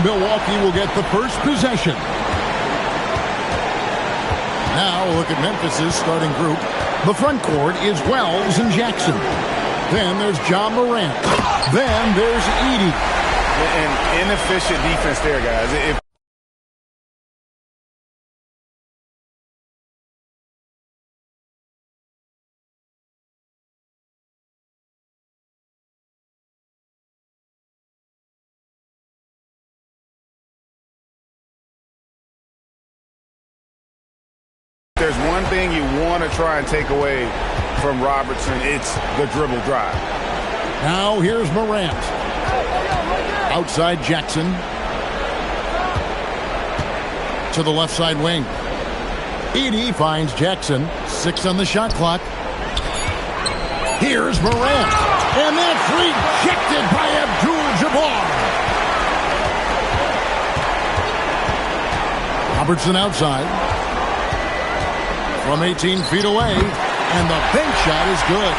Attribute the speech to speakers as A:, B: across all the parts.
A: Milwaukee will get the first possession. Now look at Memphis's starting group. The front court is Wells and Jackson. Then there's John Morant. Then there's Edey.
B: An inefficient defense there, guys. There's one thing you want to try and take away from Robertson, it's the dribble drive.
A: Now here's Morant. Outside Jackson. To the left side wing. Edey finds Jackson. 6 on the shot clock. Here's Morant. And that's rejected by Abdul-Jabbar. Robertson outside. From 18 feet away, and the bank shot is good.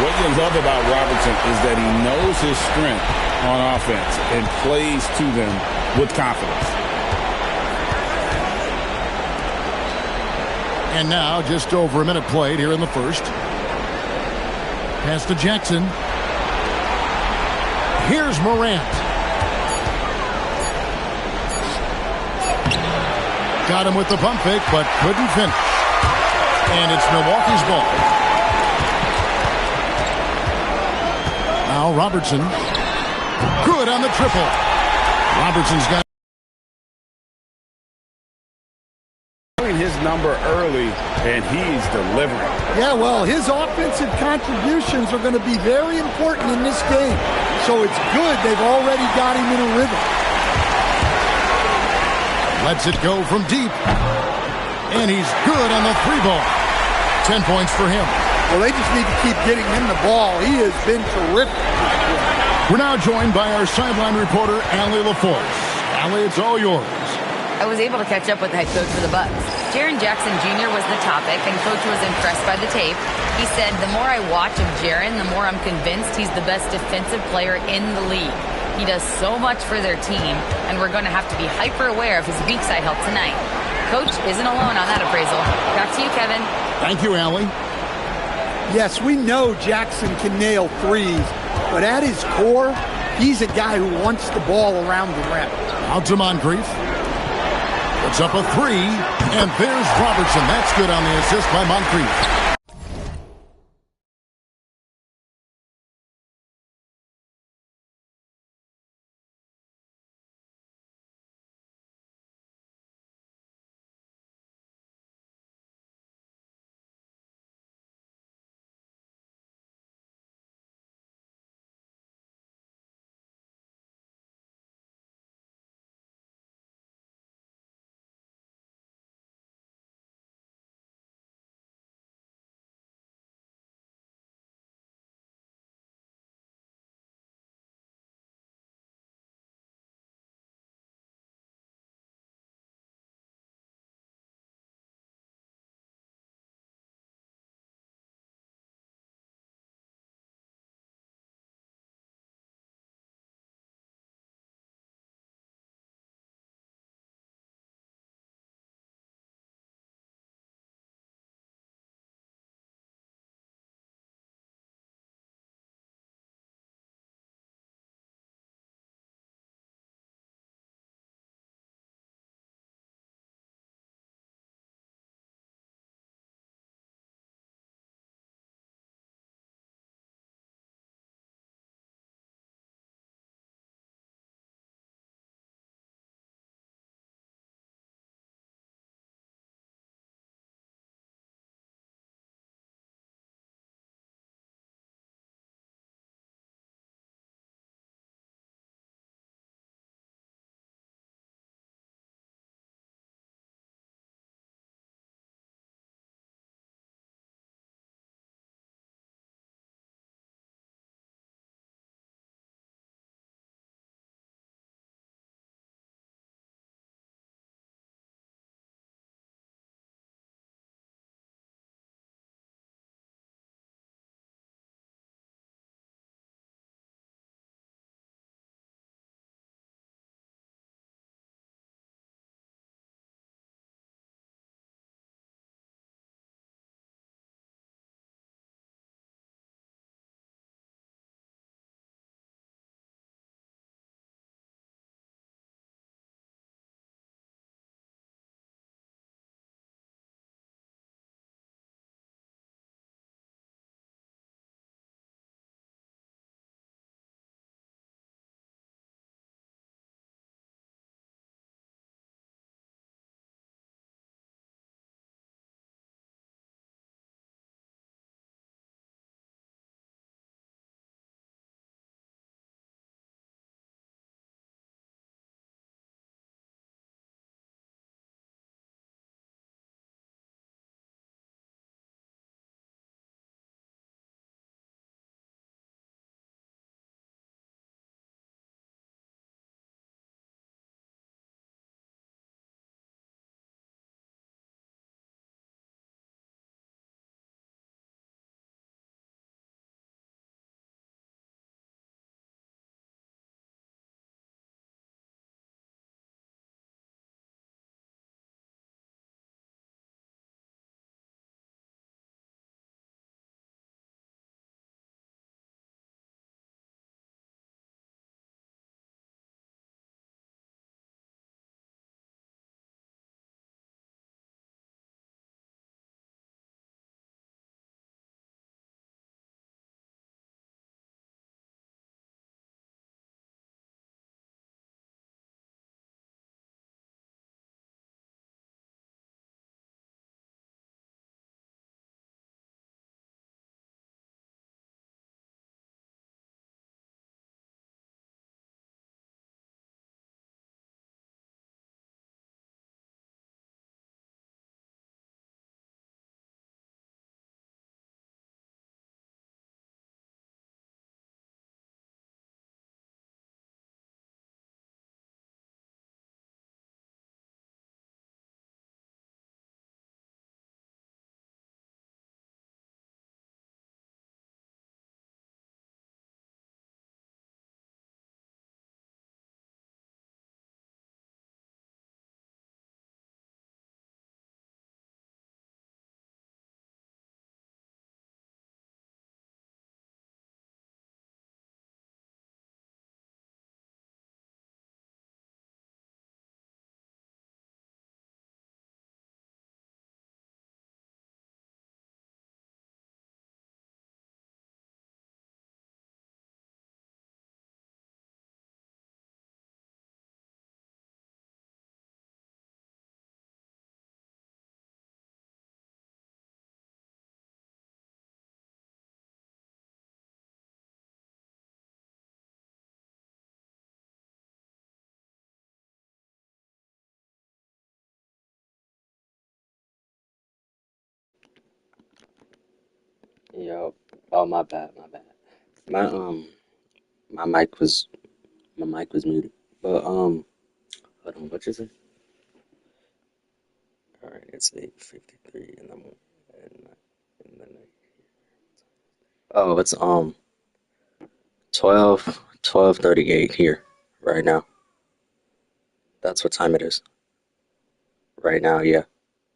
B: What you love about Robertson is that he knows his strength on offense and plays to them with confidence.
A: And now, just over a minute played here in the first. Pass to Jackson. Here's Morant. Got him with the pump fake, but couldn't finish. And it's Milwaukee's ball. Now Robertson. Good on the triple. Robertson's got
B: his number early, and he's delivering.
C: Yeah, well, his offensive contributions are going to be very important in this game. So it's good they've already got him in a rhythm.
A: Lets it go from deep. And he's good on the 3-ball. 10 points for him.
C: Well, they just need to keep getting him the ball. He has been terrific.
A: We're now joined by our sideline reporter, Allie LaForce. Allie, it's all yours.
D: I was able to catch up with the head coach for the Bucks. Jaren Jackson Jr. was the topic, and Coach was impressed by the tape. He said, the more I watch of Jaren, the more I'm convinced he's the best defensive player in the league. He does so much for their team, and we're going to have to be hyper aware of his weak side help tonight. Coach isn't alone on that appraisal. Back to you, Kevin.
A: Thank you, Allie.
C: Yes, we know Jackson can nail threes, but at his core, he's a guy who wants the ball around the rim.
A: Out to Moncrief. Puts up a 3, and there's Robertson. That's good on the assist by Moncrief.
E: Yo, oh my bad, my bad. My my mic was my mic was muted. But hold on, what you say? All right, it's 8:53 in the morning. In the night. Oh, it's 12:38 here right now. That's what time it is right now. Yeah.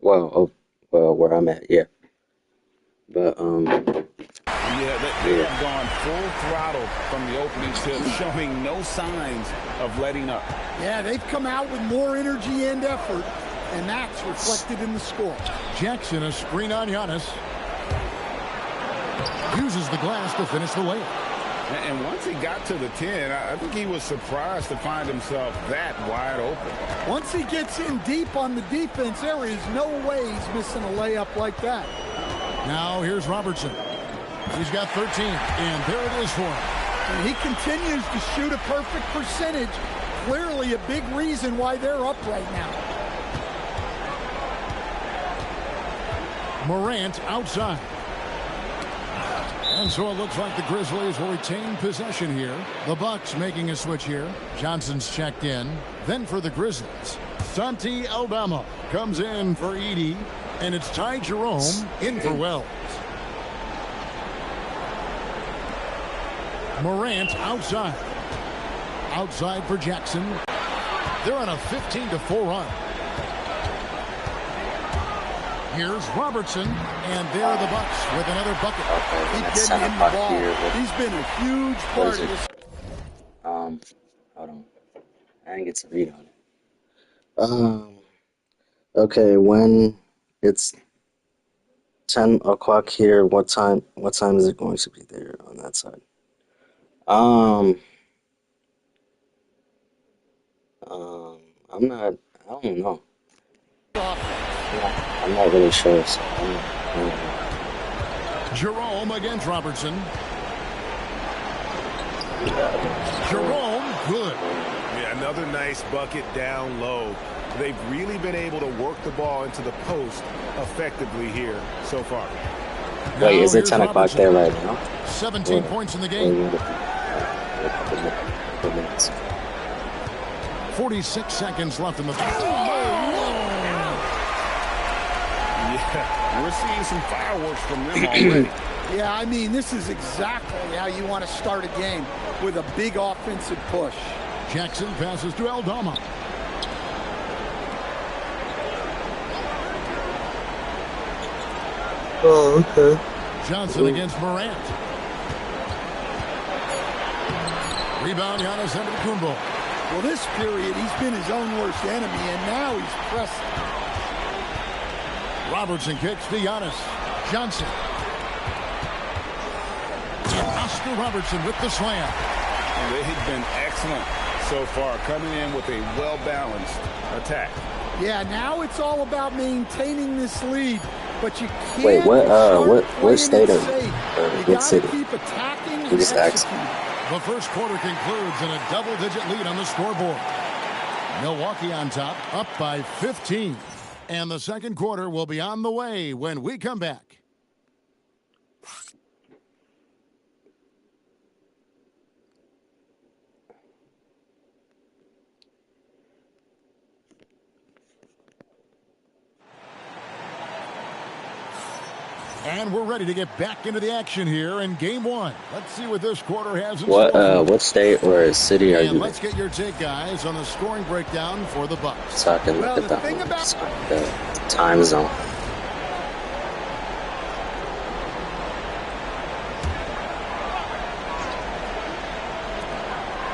E: Well, where I'm at. Yeah. But
B: Yeah, they
E: yeah.
B: have gone full throttle from the opening tip, showing no signs of letting up.
C: Yeah, they've come out with more energy and effort, and that's reflected in the score.
A: Jackson, a screen on Giannis. Uses the glass to finish the layup.
B: And once he got to the 10, I think he was surprised to find himself that wide open.
C: Once he gets in deep on the defense, there is no way he's missing a layup like that.
A: Now here's Robertson. He's got 13, and there it is for him.
C: And he continues to shoot a perfect percentage. Clearly a big reason why they're up right now.
A: Morant outside. And so it looks like the Grizzlies will retain possession here. The Bucks making a switch here. Johnson's checked in. Then for the Grizzlies, Santi Aldama comes in for Edey. And it's Ty Jerome in for Wells. Morant outside. Outside for Jackson. They're on a 15-4 run. Here's Robertson, and there are the Bucks with another bucket.
E: Okay,
C: Keep
E: that's
C: getting
E: 10
C: him the
E: o'clock
C: ball.
E: here.
C: He's been a huge
E: What
C: part
E: is
C: of
E: it?
C: this.
E: Hold on. I didn't get to read on it. Okay, when it's 10 o'clock here, what time is it going to be there on that side? I'm not, I don't know. I'm not really sure, so I don't know.
A: Jerome against Robertson. Jerome, good.
F: Yeah, another nice bucket down low. They've really been able to work the ball into the post effectively here so far.
E: Wait,
A: Now
E: is it
A: here's
E: 10 o'clock
A: Robertson.
E: there right now?
A: 17 points in the game.
E: Wait, a couple minutes.
A: 46 seconds left in the...
B: Yeah, we're seeing some fireworks from them already.
C: Yeah, I mean, this is exactly how you want to start a game, with a big offensive push.
A: Jackson passes to Aldama.
E: Oh, okay.
A: Johnson against Morant. Rebound, Giannis Antetokounmpo.
C: Well, this period, he's been his own worst enemy, and now he's pressing.
A: Robertson kicks to Giannis. Johnson. And Oscar Robertson with the slam.
B: And they've been excellent so far, coming in with a well-balanced attack.
C: Yeah, now it's all about maintaining this lead, but you can't.
E: Wait, what
C: playing
E: state
C: it
E: are
C: safe.
E: you?
C: You
E: What
C: gotta
E: city?
C: keep attacking
E: We
C: and
E: just asked.
C: executing.
A: The first quarter concludes in a double-digit lead on the scoreboard. Milwaukee on top, up by 15. And the second quarter will be on the way when we come back. And we're ready to get back into the action here in game one. Let's see what this quarter has in store.
E: What state or city are
A: And
E: you
A: let's
E: in?
A: get your take, guys, on the scoring breakdown for the Bucks.
E: So I can
C: Well,
E: look at
C: the
E: that
C: thing
E: one.
C: about-
E: So the time zone.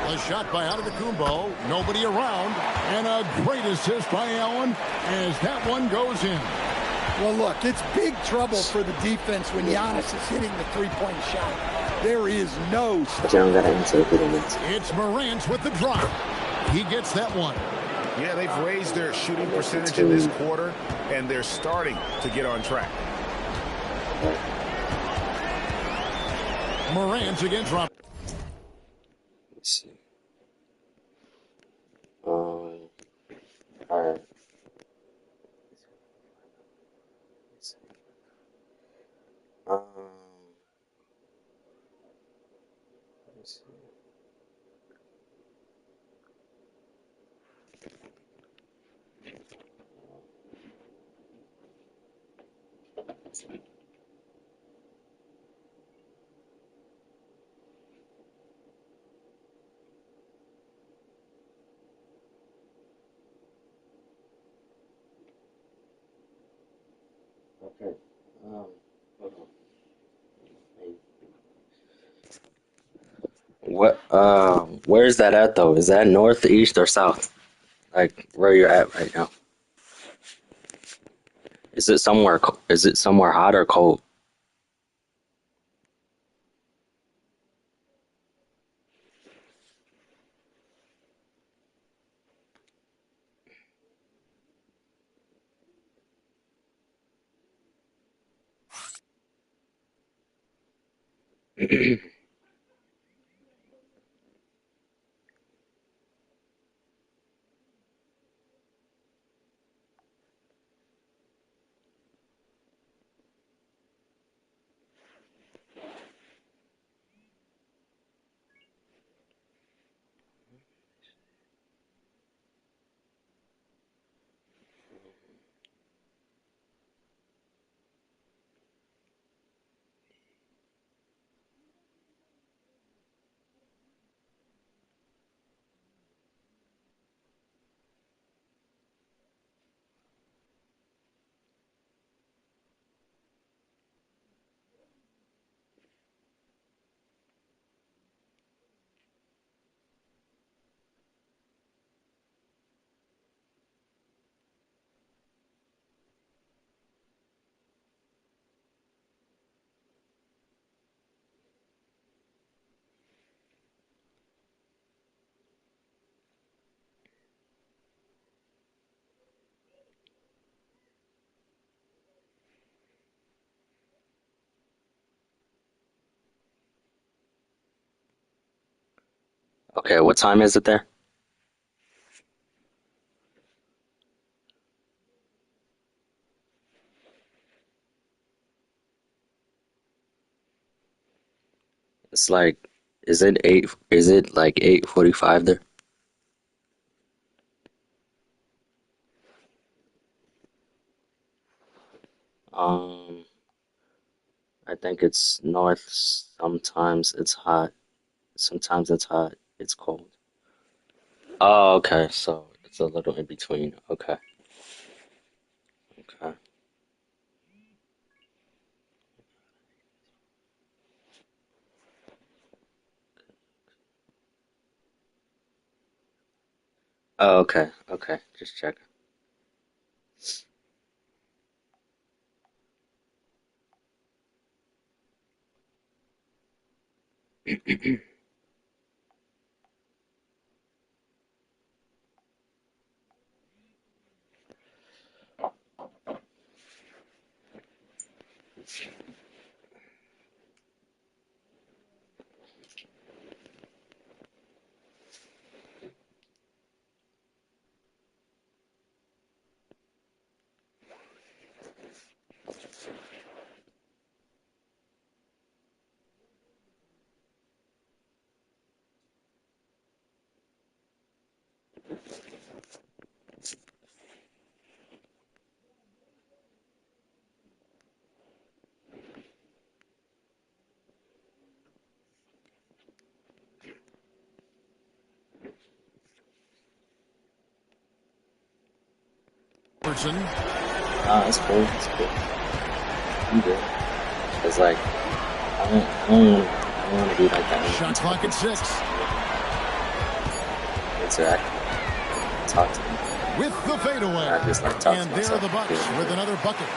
A: A shot by Antetokounmpo, nobody around, and a great assist by Allen as that one goes in.
C: Well, look, it's big trouble for the defense when Giannis is hitting the three-point shot. There is no
E: But you don't gotta answer if you don't answer.
A: It's Morant with the drop. He gets that one.
F: Yeah, they've raised their shooting percentage in this quarter, and they're starting to get on track.
A: Morant against Rob.
E: Let's see. Alright. Let's see. Okay. Hold on. Where is that at though? Is that north, east, or south? Like where you're at right now? Is it somewhere? Is it somewhere hot or cold? Okay, what time is it there? It's like, is it eight? Is it like 8:45 there? Um, I think it's north. Sometimes it's hot. Sometimes it's hot. It's cold. Oh, okay. So it's a little in between. Okay. Okay. Oh, okay. Okay. Just checking. That's cool. That's cool. I'm good. It's like I don't want to be like that.
A: Shot clock at 6.
E: Interact. Talk to them.
A: With the fadeaway.
E: I just like talk to
A: And there are
E: myself.
A: the Bucks with another bucket.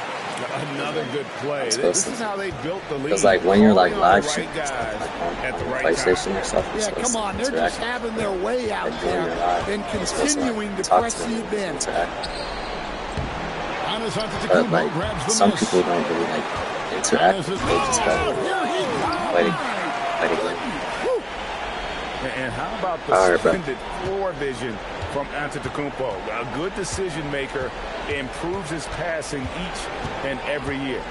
F: Another good play. This is how they built the lead.
E: Because like when you're like
F: Only
E: live
F: the right
E: streaming
F: guys
E: stuff, like
F: at the
E: on
F: right
E: PlayStation or stuff, you're
C: Yeah,
E: supposed
C: come
E: to
C: on. They're
E: interact.
C: just having their way out
E: Like when
C: there
E: you're live,
C: and
E: you're supposed to
C: continuing to
E: talk
C: press
E: to them,
C: the advantage.
E: interact.
A: Giannis
E: But
A: Antetokounmpo
E: like
A: grabs the
E: some
A: miss.
E: people don't really like interact. They just gotta fight it, fight again.
F: And how about the
E: All right, bro.
F: splendid floor vision from Antetokounmpo? A good decision maker, improves his passing each and every year.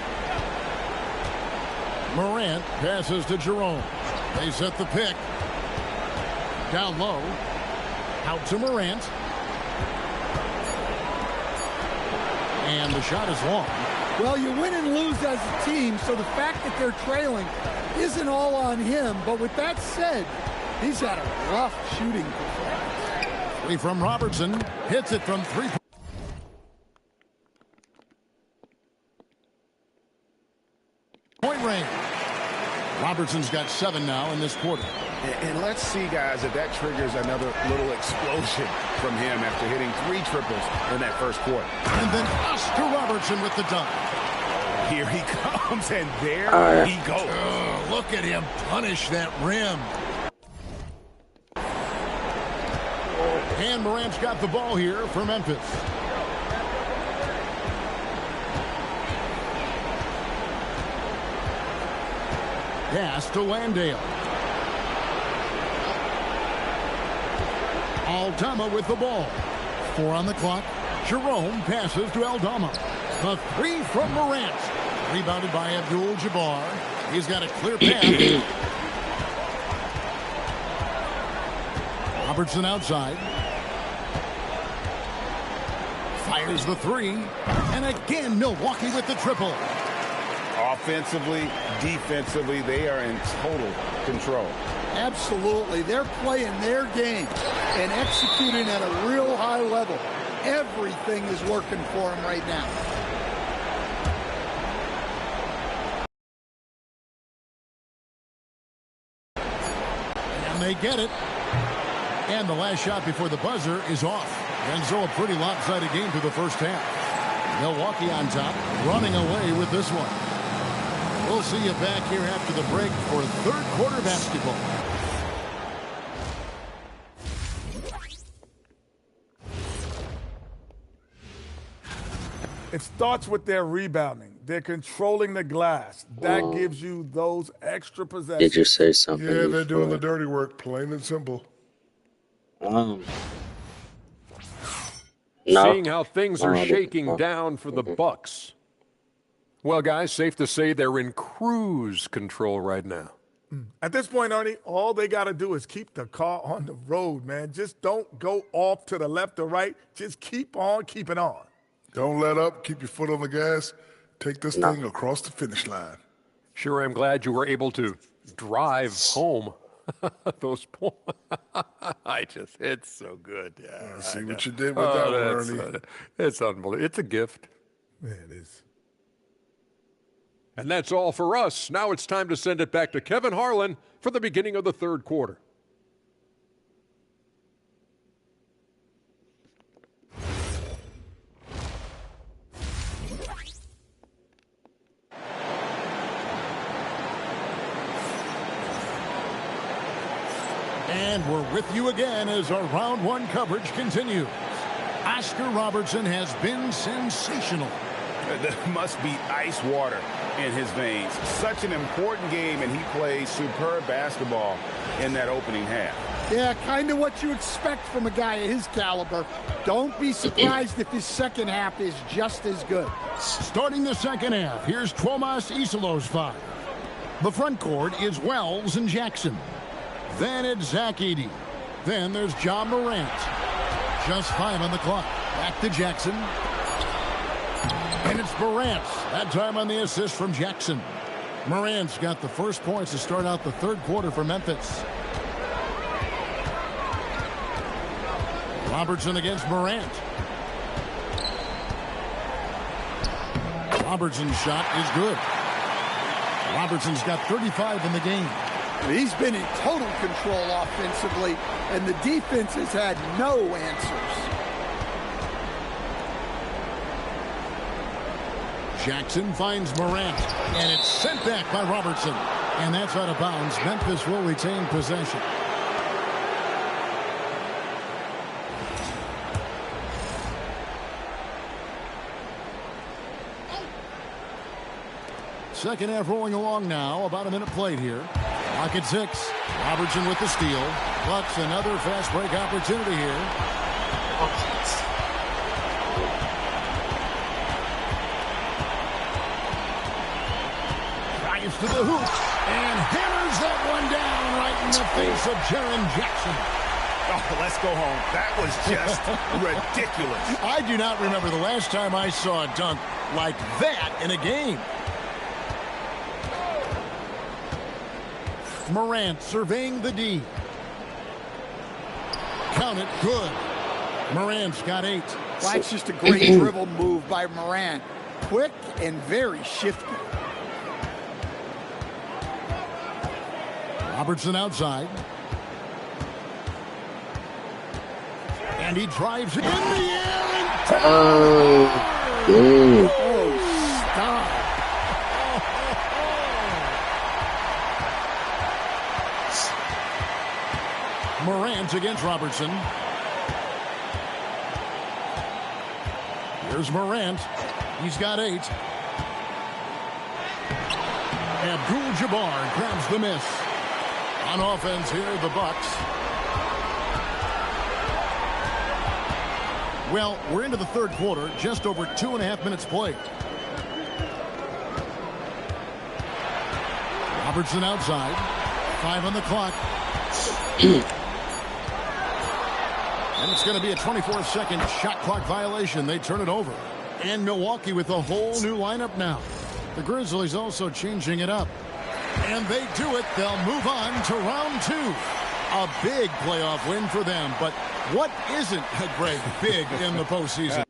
A: Morant passes to Jerome. They set the pick. Down low. Out to Morant. And the shot is long.
C: Well, you win and lose as a team, so the fact that they're trailing isn't all on him. But with that said, he's had a rough shooting performance.
A: Three from Robertson. Hits it from three-point range. Robertson's got 7 now in this quarter.
F: And let's see, guys, if that triggers another little explosion from him after hitting 3 triples in that first quarter.
A: And then Oscar Robertson with the dunk.
F: Here he comes, and there he goes.
A: Oh, look at him punish that rim. And Morant's got the ball here for Memphis. Pass to Landale. Aldama with the ball. 4 on the clock. Jerome passes to Aldama. The 3 from Morant. Rebounded by Abdul-Jabbar. He's got a clear path. Robertson outside. Fires the 3. And again, Milwaukee with the triple.
F: Offensively, defensively, they are in total control.
C: Absolutely. They're playing their game and executing at a real high level. Everything is working for them right now.
A: And they get it. And the last shot before the buzzer is off. And so a pretty lopsided game through the first half. Milwaukee on top, running away with this one. We'll see you back here after the break for third quarter basketball.
G: It starts with their rebounding. They're controlling the glass. That gives you those extra possessions.
E: Did you say something?
H: Yeah, they're doing the
E: before?
H: dirty work, plain and simple.
E: No.
I: Seeing how things are shaking down for the Bucks. Well, guys, safe to say they're in cruise control right now.
G: At this point, Ernie, all they got to do is keep the car on the road, man. Just don't go off to the left or right. Just keep on keeping on.
H: Don't let up. Keep your foot on the gas. Take this thing across the finish line.
I: Sure, I'm glad you were able to drive home. Those points. It's so good. Yeah,
H: I see what you did with that one, Ernie.
I: It's unbelievable. It's a gift.
G: Yeah, it is.
I: And that's all for us. Now it's time to send it back to Kevin Harlan for the beginning of the third quarter.
A: And we're with you again as our round one coverage continues. Oscar Robertson has been sensational.
F: There must be ice water in his veins. Such an important game, and he plays superb basketball in that opening half.
C: Yeah, kind of what you expect from a guy of his caliber. Don't be surprised if his second half is just as good.
A: Starting the second half, here's Tomas Isilos's 5. The front court is Wells and Jackson. Then it's Zach Edey. Then there's John Morant. Just 5 on the clock. Back to Jackson. And it's Morant. That time on the assist from Jackson. Morant's got the first points to start out the third quarter for Memphis. Robertson against Morant. Robertson's shot is good. Robertson's got 35 in the game.
C: He's been in total control offensively, and the defense has had no answers.
A: Jackson finds Morant, and it's sent back by Robertson. And that's out of bounds. Memphis will retain possession. Second half rolling along now. About a minute played here. Clock at 6. Robertson with the steal. Bucks another fast break opportunity here. Drives to the hoop and hammers that one down right in the face of Jaren Jackson.
F: Oh, let's go home. That was just ridiculous.
A: I do not remember the last time I saw a dunk like that in a game. Morant surveying the D. Count it, good. Morant's got 8.
C: Well, that's just a great dribble move by Morant. Quick and very shifty.
A: Robertson outside. And he drives it in the air. And
C: stop.
A: Morant against Robertson. Here's Morant. He's got 8. Abdul-Jabbar grabs the miss. On offense here, the Bucks. Well, we're into the third quarter, just over 2.5 minutes played. Robertson outside. 5 on the clock. And it's going to be a 24-second shot clock violation. They turn it over. And Milwaukee with a whole new lineup now. The Grizzlies also changing it up. And they do it. They'll move on to round 2. A big playoff win for them. But what isn't, Greg, big in the postseason?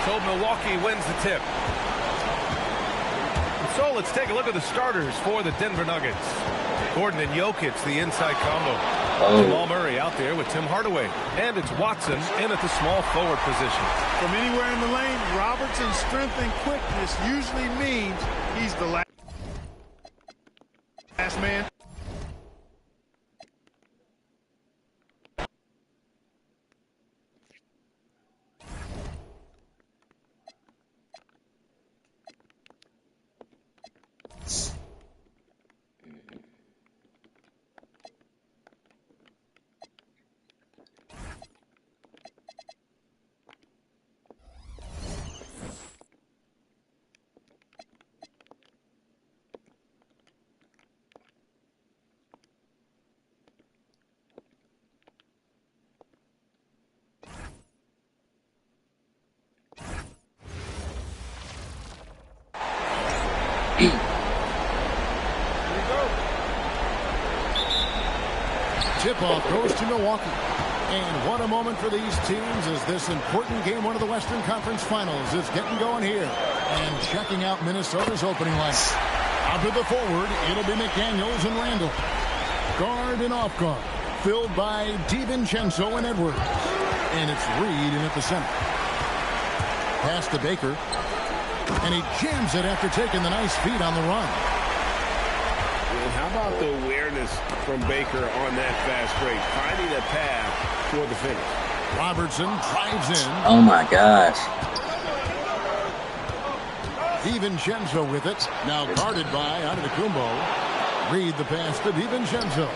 J: So Milwaukee wins the tip. So let's take a look at the starters for the Denver Nuggets. Gordon and Jokic, the inside combo. Jamal Murray out there with Tim Hardaway. And it's Watson in at the small forward position.
K: From anywhere in the lane, Robertson's strength and quickness usually means he's the last man.
A: Tip-off goes to Milwaukee. And what a moment for these teams as this important game, one of the Western Conference Finals, is getting going here. And checking out Minnesota's opening lineup. Out to the forward, it'll be McDaniels and Randall. Guard and off guard, filled by DiVincenzo and Edwards. And it's Reed in at the center. Pass to Baker. And he jams it after taking the nice feed on the run.
B: And how about the awareness from Baker on that fast break, finding a path toward the finish.
A: Robertson drives in.
E: Oh my gosh.
A: DiVincenzo with it. Now guarded by Antetokounmpo. Reed the pass to DiVincenzo.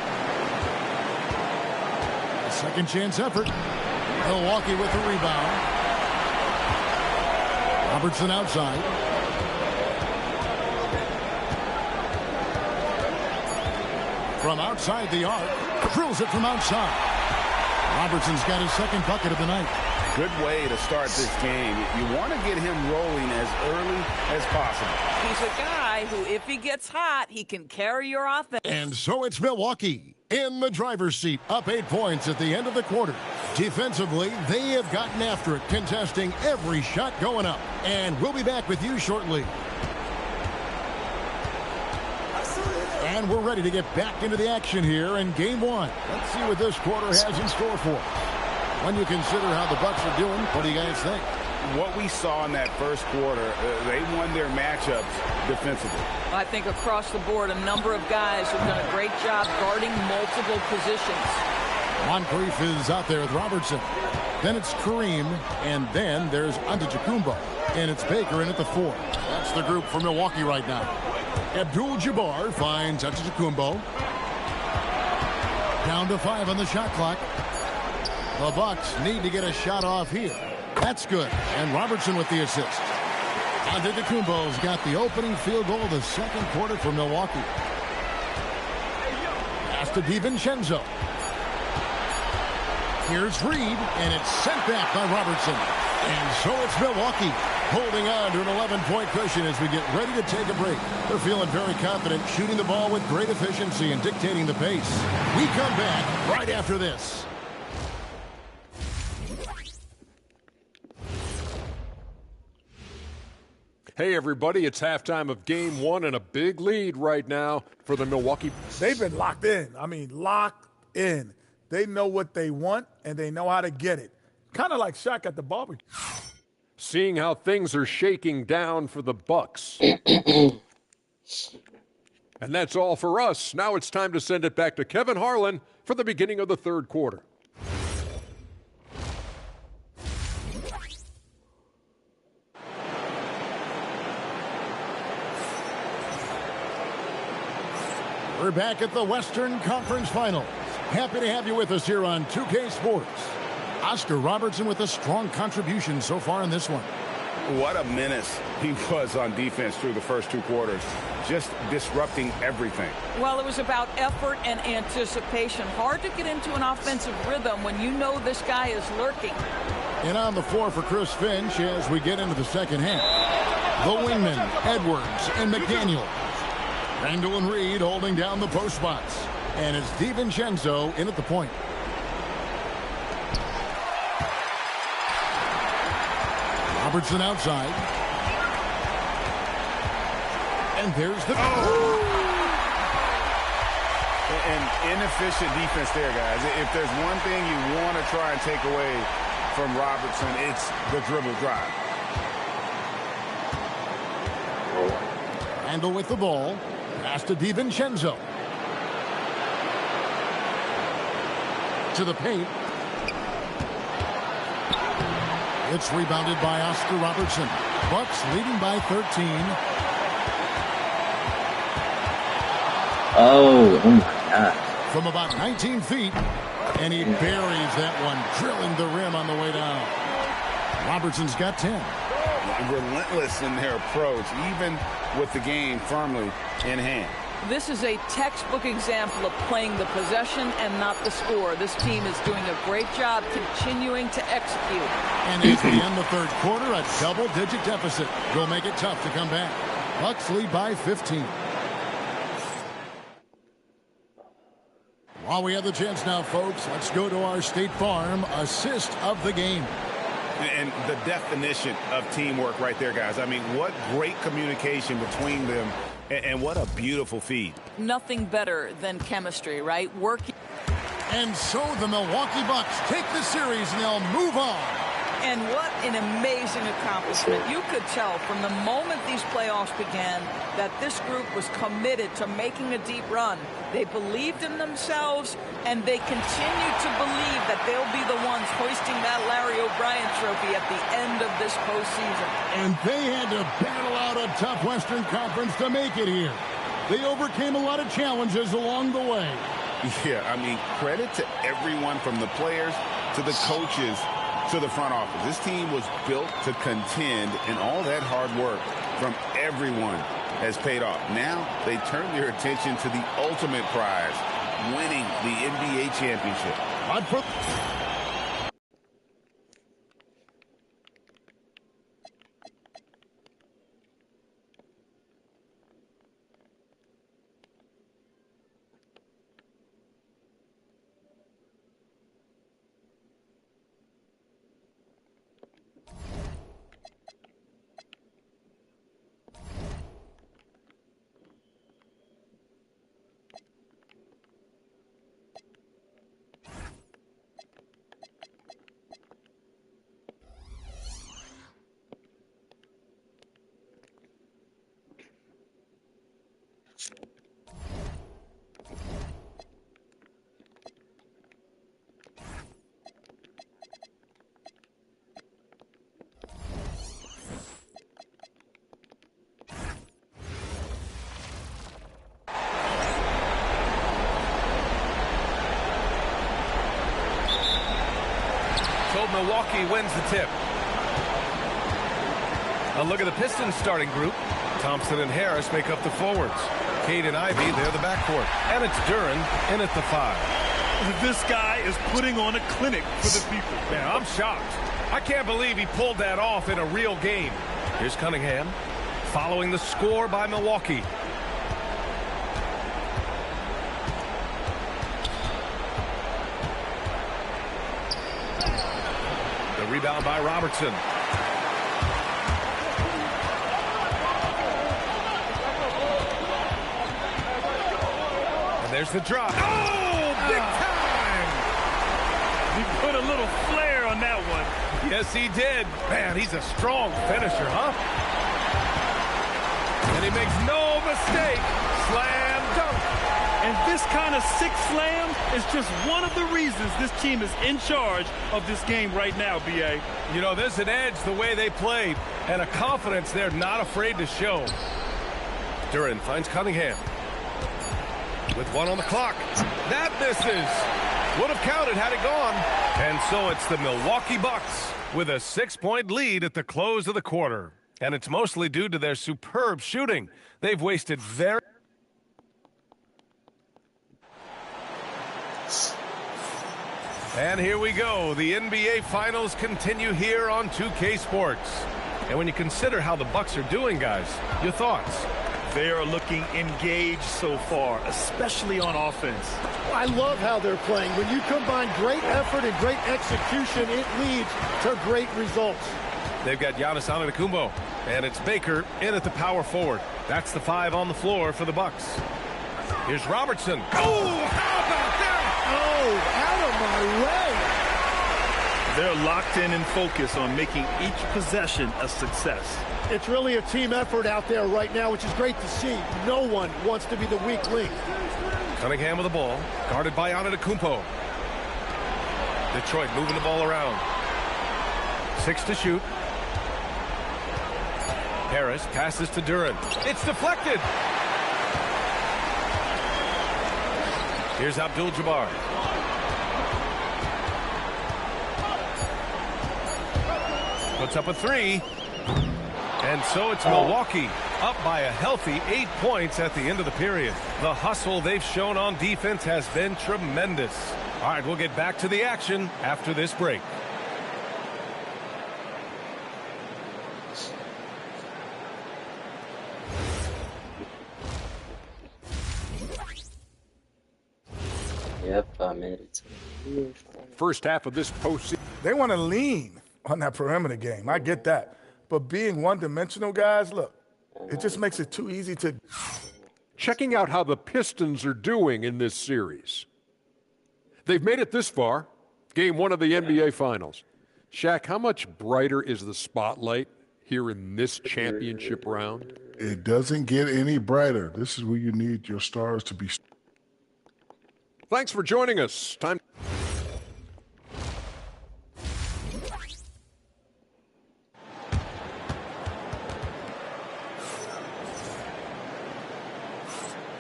A: A second chance effort. Milwaukee with the rebound. Robertson outside. From outside the arc. Drills it from outside. Robertson's got his second bucket of the night.
F: Good way to start this game. You want to get him rolling as early as possible.
L: He's a guy who, if he gets hot, he can carry your offense.
A: And so it's Milwaukee in the driver's seat, up 8 points at the end of the quarter. Defensively, they have gotten after it, contesting every shot going up. And we'll be back with you shortly. And we're ready to get back into the action here in Game 1. Let's see what this quarter has in store for us. When you consider how the Bucks are doing, what do you guys think?
F: What we saw in that first quarter, they won their matchups defensively.
L: I think across the board, a number of guys have done a great job guarding multiple positions.
A: Moncrief is out there with Robertson. Then it's Kareem, and then there's Antetokounmpo. And it's Baker in at the 4. That's the group for Milwaukee right now. Abdul-Jabbar finds Antetokounmpo. Down to 5 on the shot clock. The Bucks need to get a shot off here. That's good. And Robertson with the assist. Antetokounmpo's got the opening field goal of the second quarter for Milwaukee. Pass to DiVincenzo. Here's Reed, and it's sent back by Robertson. And so it's Milwaukee holding on to an 11-point cushion as we get ready to take a break. They're feeling very confident, shooting the ball with great efficiency and dictating the pace. We come back right after this.
I: Hey, everybody, it's halftime of Game 1 and a big lead right now for the Milwaukee.
G: They've been locked in. I mean, locked in. They know what they want, and they know how to get it. Kind of like Shaq at the barbecue.
I: Seeing how things are shaking down for the Bucks. And that's all for us. Now it's time to send it back to Kevin Harlan for the beginning of the third quarter.
A: We're back at the Western Conference Finals. Happy to have you with us here on 2K Sports. Oscar Robertson with a strong contribution so far in this one.
F: What a menace he was on defense through the first 2 quarters. Just disrupting everything.
L: Well, it was about effort and anticipation. Hard to get into an offensive rhythm when you know this guy is lurking.
A: And on the floor for Chris Finch as we get into the second half. The wingmen, Edwards and McDaniel. Randall and Reed holding down the post spots. And it's DiVincenzo in at the point. Robertson outside. And there's the...
F: An inefficient defense there, guys. If there's one thing you want to try and take away from Robertson, it's the dribble drive.
A: Randall with the ball. Pass to DiVincenzo. To the paint. It's rebounded by Oscar Robertson. Bucks leading by 13.
E: Oh my God.
A: From about 19 feet. And he buries that one, drilling the rim on the way down. Robertson's got 10.
F: Relentless in their approach, even with the game firmly in hand.
L: This is a textbook example of playing the possession and not the score. This team is doing a great job continuing to execute.
A: And as we end the third quarter, a double-digit deficit will make it tough to come back. Bucks lead by 15. While we have the chance now, folks, let's go to our State Farm assist of the game.
F: And the definition of teamwork right there, guys. I mean, what great communication between them, and what a beautiful feed.
L: Nothing better than chemistry, right? Working.
A: And so the Milwaukee Bucks take the series and they'll move on
L: And what an amazing accomplishment. You could tell from the moment these playoffs began that this group was committed to making a deep run. They believed in themselves, and they continue to believe that they'll be the ones hoisting that Larry O'Brien trophy at the end of this postseason.
A: And they had to battle out a tough Western Conference to make it here. They overcame a lot of challenges along the way.
F: Yeah, I mean, credit to everyone from the players to the coaches to the front office. This team was built to contend, and all that hard work from everyone has paid off. Now they turn their attention to the ultimate prize, winning the NBA championship.
J: Milwaukee wins the tip. A look at the Pistons starting group. Thompson and Harris make up the forwards. Cade and Ivy, they're the backcourt. And it's Duren in at the 5.
K: This guy is putting on a clinic for the people.
J: Man, I'm shocked. I can't believe he pulled that off in a real game. Here's Cunningham following the score by Milwaukee. Rebound by Robertson. And there's the drop. Oh, big time!
K: He put a little flair on that one.
J: Yes, he did. Man, he's a strong finisher, huh? And he makes no mistake. Slam dunk.
K: And this kind of sick slam is just one of the reasons this team is in charge of this game right now, B.A.
J: You know, there's an edge the way they played and a confidence they're not afraid to show. Duren finds Cunningham with 1 on the clock. That misses. Would have counted had it gone. And so it's the Milwaukee Bucks with a 6-point lead at the close of the quarter. And it's mostly due to their superb shooting. They've wasted very... And here we go. The NBA Finals continue here on 2K Sports. And when you consider how the Bucks are doing, guys, your thoughts?
K: They are looking engaged so far, especially on offense.
C: I love how they're playing. When you combine great effort and great execution, it leads to great results.
J: They've got Giannis Antetokounmpo, and it's Baker in at the power forward. That's the 5 on the floor for the Bucks. Here's Robertson. Oh, how about that?
C: Oh, out of my way.
K: They're locked in and focused on making each possession a success.
C: It's really a team effort out there right now, which is great to see. No one wants to be the weak link.
J: Cunningham with the ball, guarded by Antetokounmpo. Detroit moving the ball around. 6 to shoot. Harris passes to Duren. It's deflected. Here's Abdul-Jabbar. Puts up a 3. And so it's Milwaukee up by a healthy 8 points at the end of the period. The hustle they've shown on defense has been tremendous. All right, we'll get back to the action after this break.
E: Yep, I made it.
I: First half of this postseason.
G: They want to lean on that perimeter game. I get that. But being one-dimensional, guys, look, it just makes it too easy to...
I: Checking out how the Pistons are doing in this series. They've made it this far, game 1 of the NBA Finals. Shaq, how much brighter is the spotlight here in this championship round?
H: It doesn't get any brighter. This is where you need your stars to be.
I: Thanks for joining us. Time.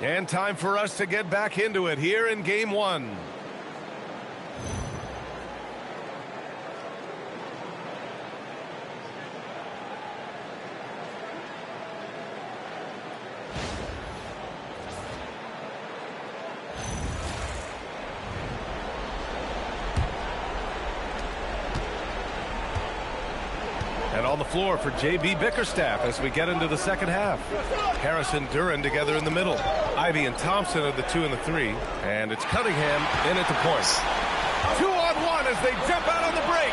J: And time for us to get back into it here in game one. And on the floor for J.B. Bickerstaff as we get into the second half. Harris and Duren together in the middle. Ivy and Thompson are the 2 and the 3. And it's Cunningham in at the point. 2-on-1 as they jump out on the break.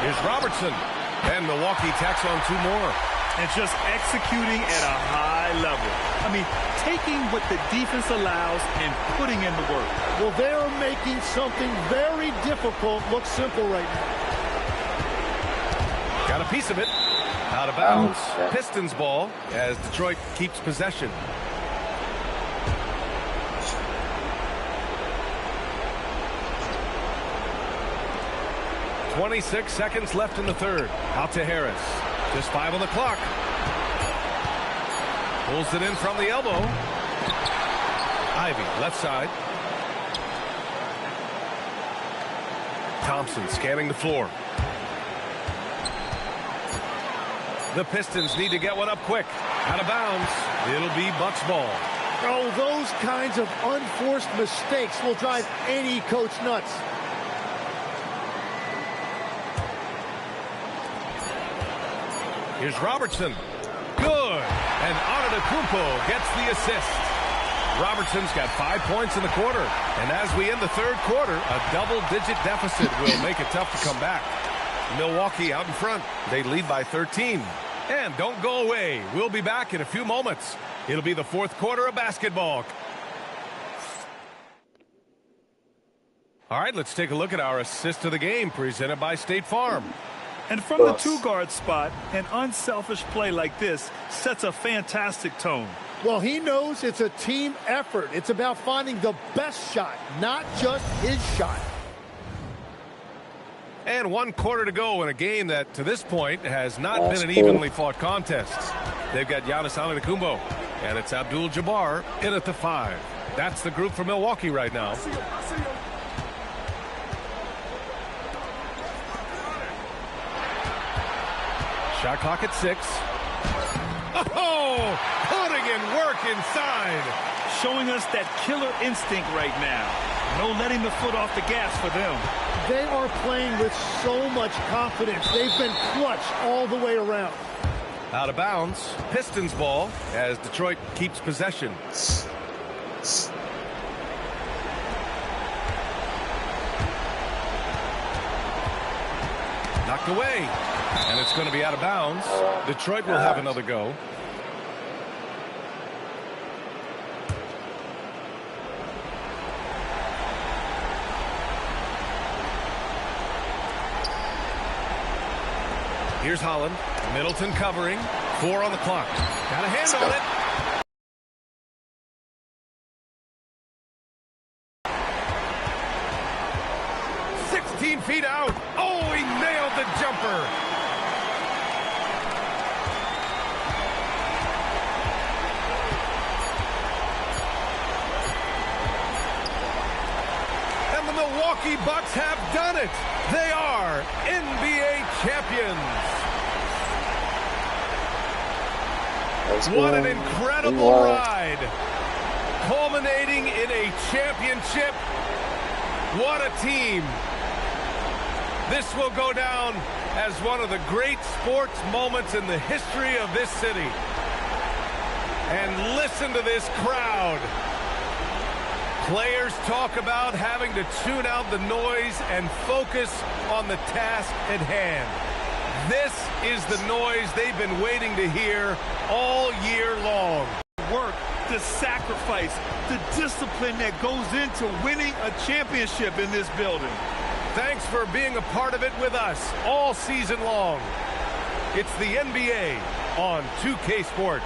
J: Here's Robertson. And Milwaukee tacks on 2 more.
K: And just executing at a high level. I mean, taking what the defense allows and putting in the work.
C: Well, they're making something very difficult look simple right now.
J: Got a piece of it. Out of bounds. Pistons ball as Detroit keeps possession. .26 seconds left in the third. Out to Harris. Just 5 on the clock. Pulls it in from the elbow. Ivy, left side. Thompson scanning the floor. The Pistons need to get one up quick. Out of bounds. It'll be Bucks ball.
C: Oh, those kinds of unforced mistakes will drive any coach nuts.
J: Here's Robertson. Good. And Antetokounmpo gets the assist. Robertson's got 5 points in the quarter. And as we end the third quarter, a double-digit deficit will make it tough to come back. Milwaukee out in front. They lead by 13. And don't go away. We'll be back in a few moments. It'll be the fourth quarter of basketball. All right, let's take a look at our assist of the game presented by State Farm.
K: And from the 2-guard spot, an unselfish play like this sets a fantastic tone.
C: Well, he knows it's a team effort. It's about finding the best shot, not just his shot.
J: And 1 quarter to go in a game that, to this point, has not been an evenly fought contest. They've got Giannis Antetokounmpo, and it's Abdul-Jabbar in at the 5. That's the group for Milwaukee right now. Shot clock at 6. Oh, putting in work inside.
K: Showing us that killer instinct right now. No letting the foot off the gas for them.
C: They are playing with so much confidence. They've been clutch all the way around.
J: Out of bounds. Pistons ball as Detroit keeps possession. Knocked away. And it's going to be out of bounds. Detroit will have another go. Here's Holland. Middleton covering. 4 on the clock. Got a hand on it. Feet out. Oh, he nailed the jumper. And the Milwaukee Bucks have done it. They are NBA champions. What an incredible ride. Culminating in a championship. What a team. This will go down as one of the great sports moments in the history of this city. And listen to this crowd. Players talk about having to tune out the noise and focus on the task at hand. This is the noise they've been waiting to hear all year long.
K: Work, the sacrifice, the discipline that goes into winning a championship in this building.
J: Thanks for being a part of it with us all season long. It's the NBA on 2K Sports.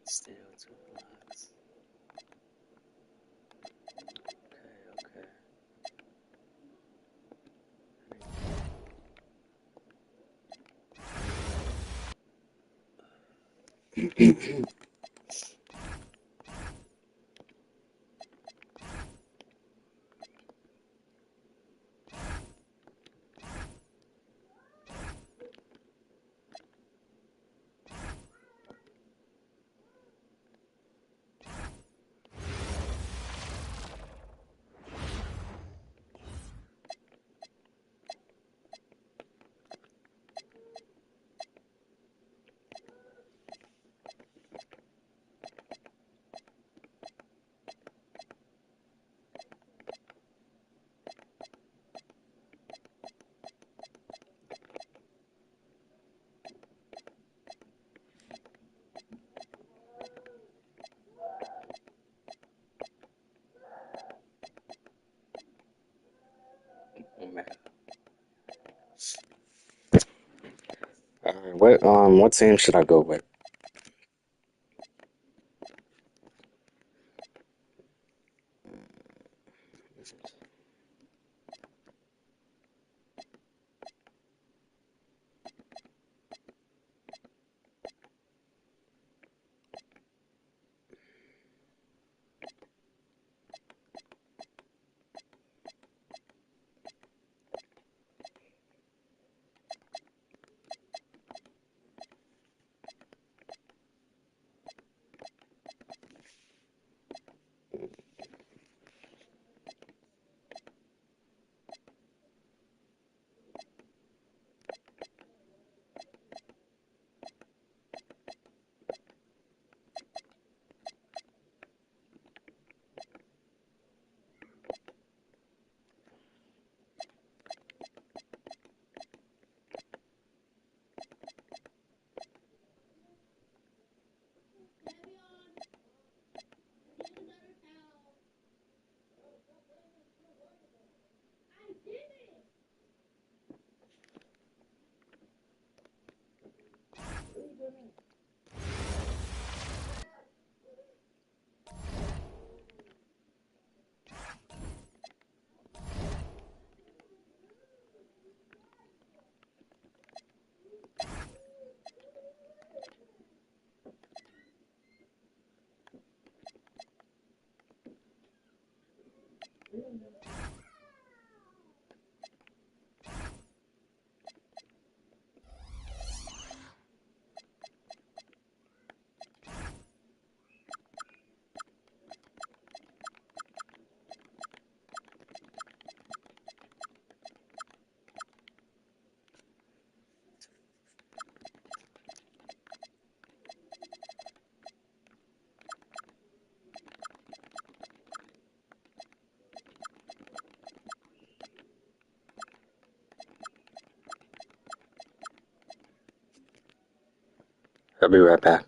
E: Steal 2 blocks. Okay. Alright, what team should I go with? I'll be right back.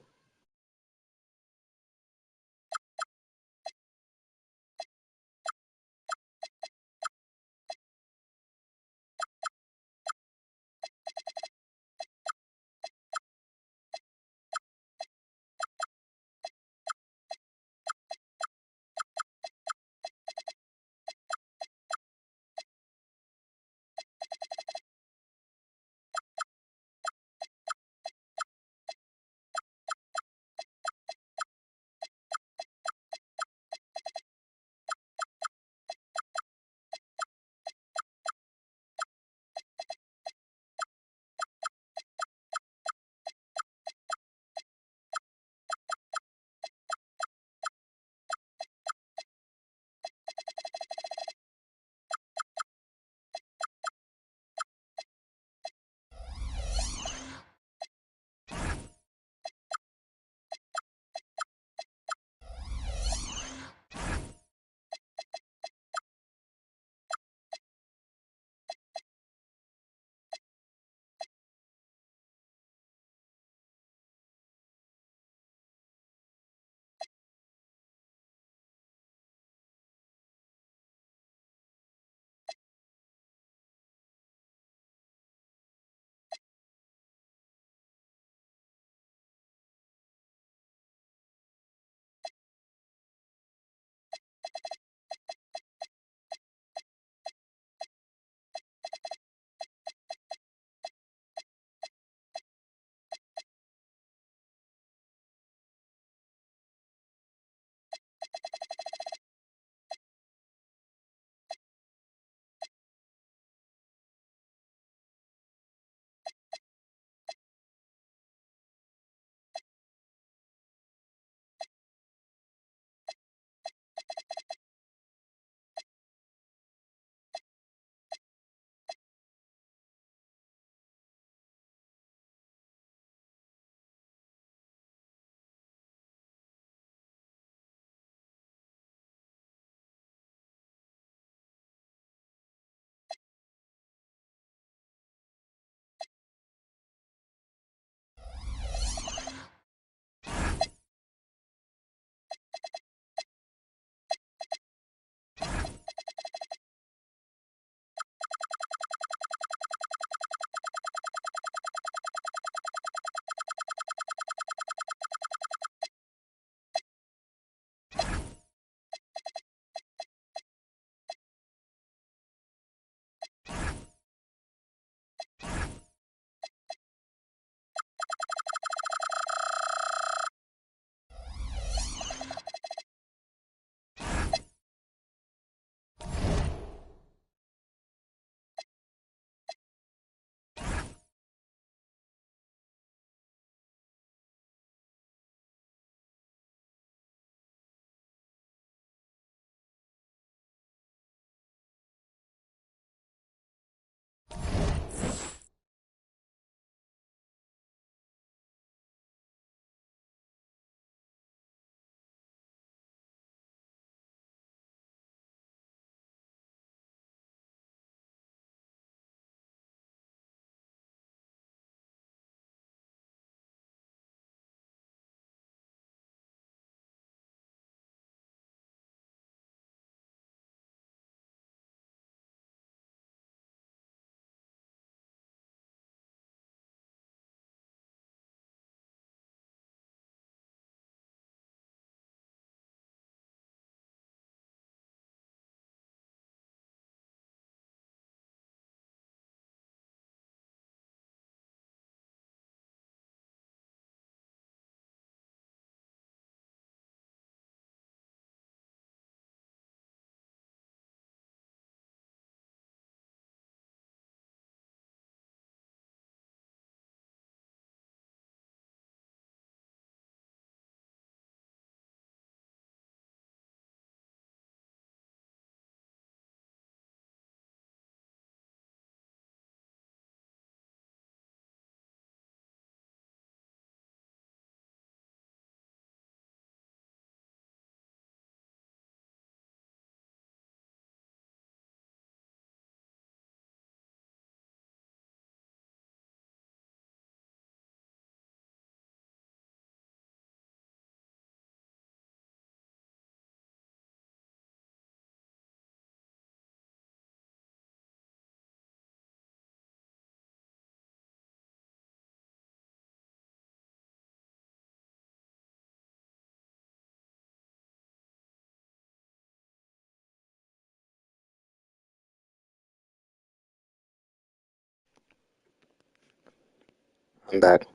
E: I'm back.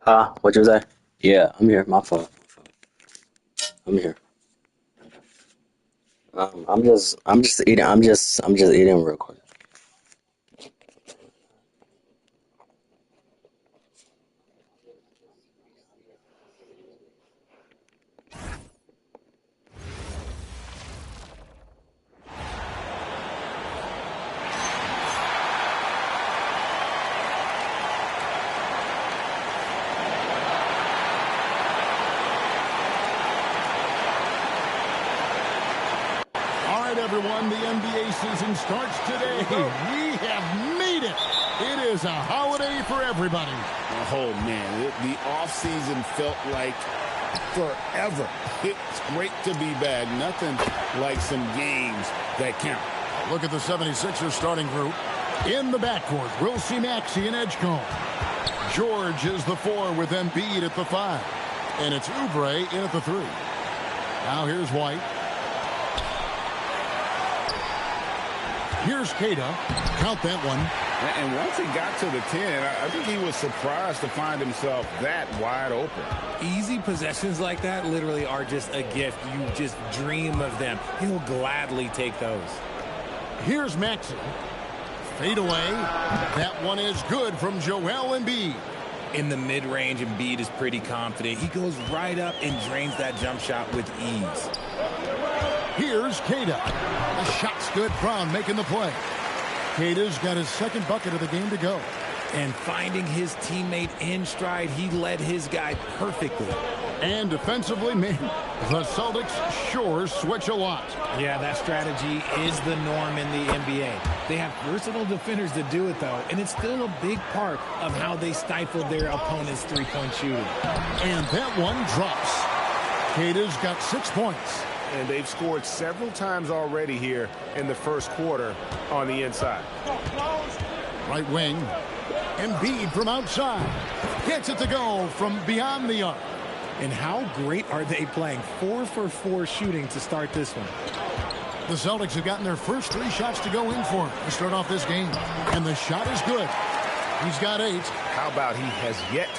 E: What'd you say? Yeah, I'm here. My fault. I'm here. I'm just eating. I'm just eating real quick.
A: Everyone, the NBA season starts today. We have made it. It is a holiday for everybody.
F: Oh, man, the offseason felt like forever. It's great to be back. Nothing like some games that count.
A: Look at the 76ers starting group. In the backcourt, we'll see Maxey and Edgecombe. George is the 4 with Embiid at the 5. And it's Oubre in at the 3. Now here's White. Here's Queta. Count that one.
F: And once he got to the 10, I think he was surprised to find himself that wide open.
M: Easy possessions like that literally are just a gift. You just dream of them. He'll gladly take those.
A: Here's Maxey. Fade away. That one is good from Joel Embiid.
M: In the mid-range, Embiid is pretty confident. He goes right up and drains that jump shot with ease.
A: Here's Queta. The shot's good. Brown making the play. Queta's got his second bucket of the game to go.
M: And finding his teammate in stride, he led his guy perfectly.
A: And defensively, man, the Celtics sure switch a lot.
M: Yeah, that strategy is the norm in the NBA. They have versatile defenders to do it, though, and it's still a big part of how they stifle their opponent's three-point shooting.
A: And that one drops. Queta's got 6 points.
J: And they've scored several times already here in the first quarter on the inside.
A: Right wing. Embiid from outside. Gets it to go from beyond the arc.
M: And how great are they playing? 4 for 4 shooting to start this one.
A: The Celtics have gotten their first 3 shots to go in for him to start off this game. And the shot is good. He's got 8.
J: How about he has yet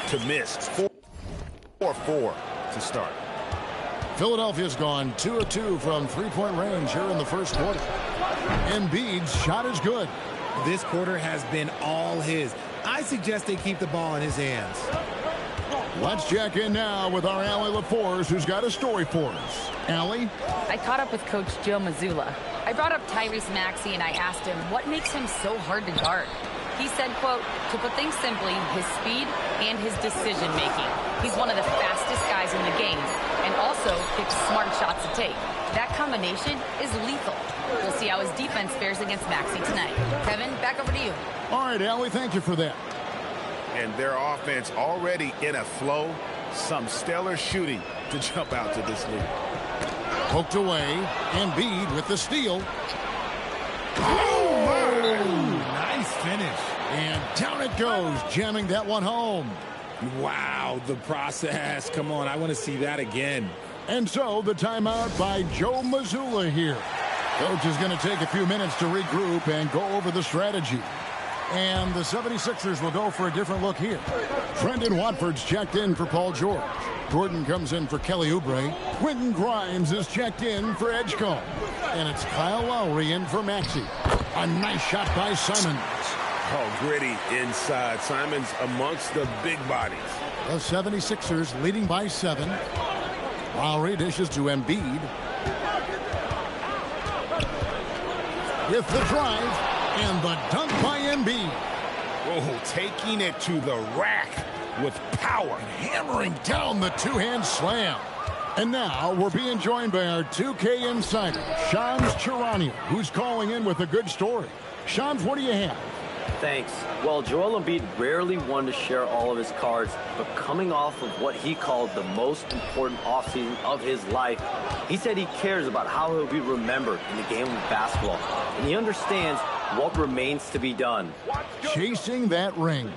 J: to miss? 4-4 to start.
A: Philadelphia's gone 2 of 2 from three-point range here in the first quarter. Embiid's shot is good.
M: This quarter has been all his. I suggest they keep the ball in his hands.
A: Let's check in now with our Allie LaForce, who's got a story for us. Allie?
D: I caught up with Coach Joe Mazzulla. I brought up Tyrese Maxey and I asked him what makes him so hard to guard. He said, quote, to put things simply, his speed and his decision-making. He's one of the fastest guys in the game and also picks smart shots to take. That combination is lethal. We'll see how his defense fares against Maxey tonight. Kevin, back over to you.
A: All right, Allie, thank you for that.
F: And their offense already in a flow. Some stellar shooting to jump out to this lead.
A: Poked away. Embiid with the steal.
M: Oh, nice finish.
A: And Down it goes, jamming that one home.
M: Wow, the process. Come on, I want to see that again.
A: And so the timeout by Joe Mazzulla here. Coach is going to take a few minutes to regroup and go over the strategy. And the 76ers will go for a different look here. Brendan Watford's checked in for Paul George. Gordon comes in for Kelly Oubre. Quentin Grimes is checked in for Edgecombe. And it's Kyle Lowry in for Maxey. A nice shot by Simons.
F: Oh, gritty inside. Simons amongst the big bodies.
A: The 76ers leading by 7. Lowry dishes to Embiid. With the drive and the dunk by Embiid.
F: Oh, taking it to the rack with power.
A: Hammering down the two-hand slam. And now we're being joined by our 2K insider, Shams Charania, who's calling in with a good story. Shams, what do you have?
N: Thanks. Well, Joel Embiid rarely wanted to share all of his cards, but coming off of what he called the most important offseason of his life, he said he cares about how he'll be remembered in the game of basketball, and he understands what remains to be done.
A: Chasing that ring.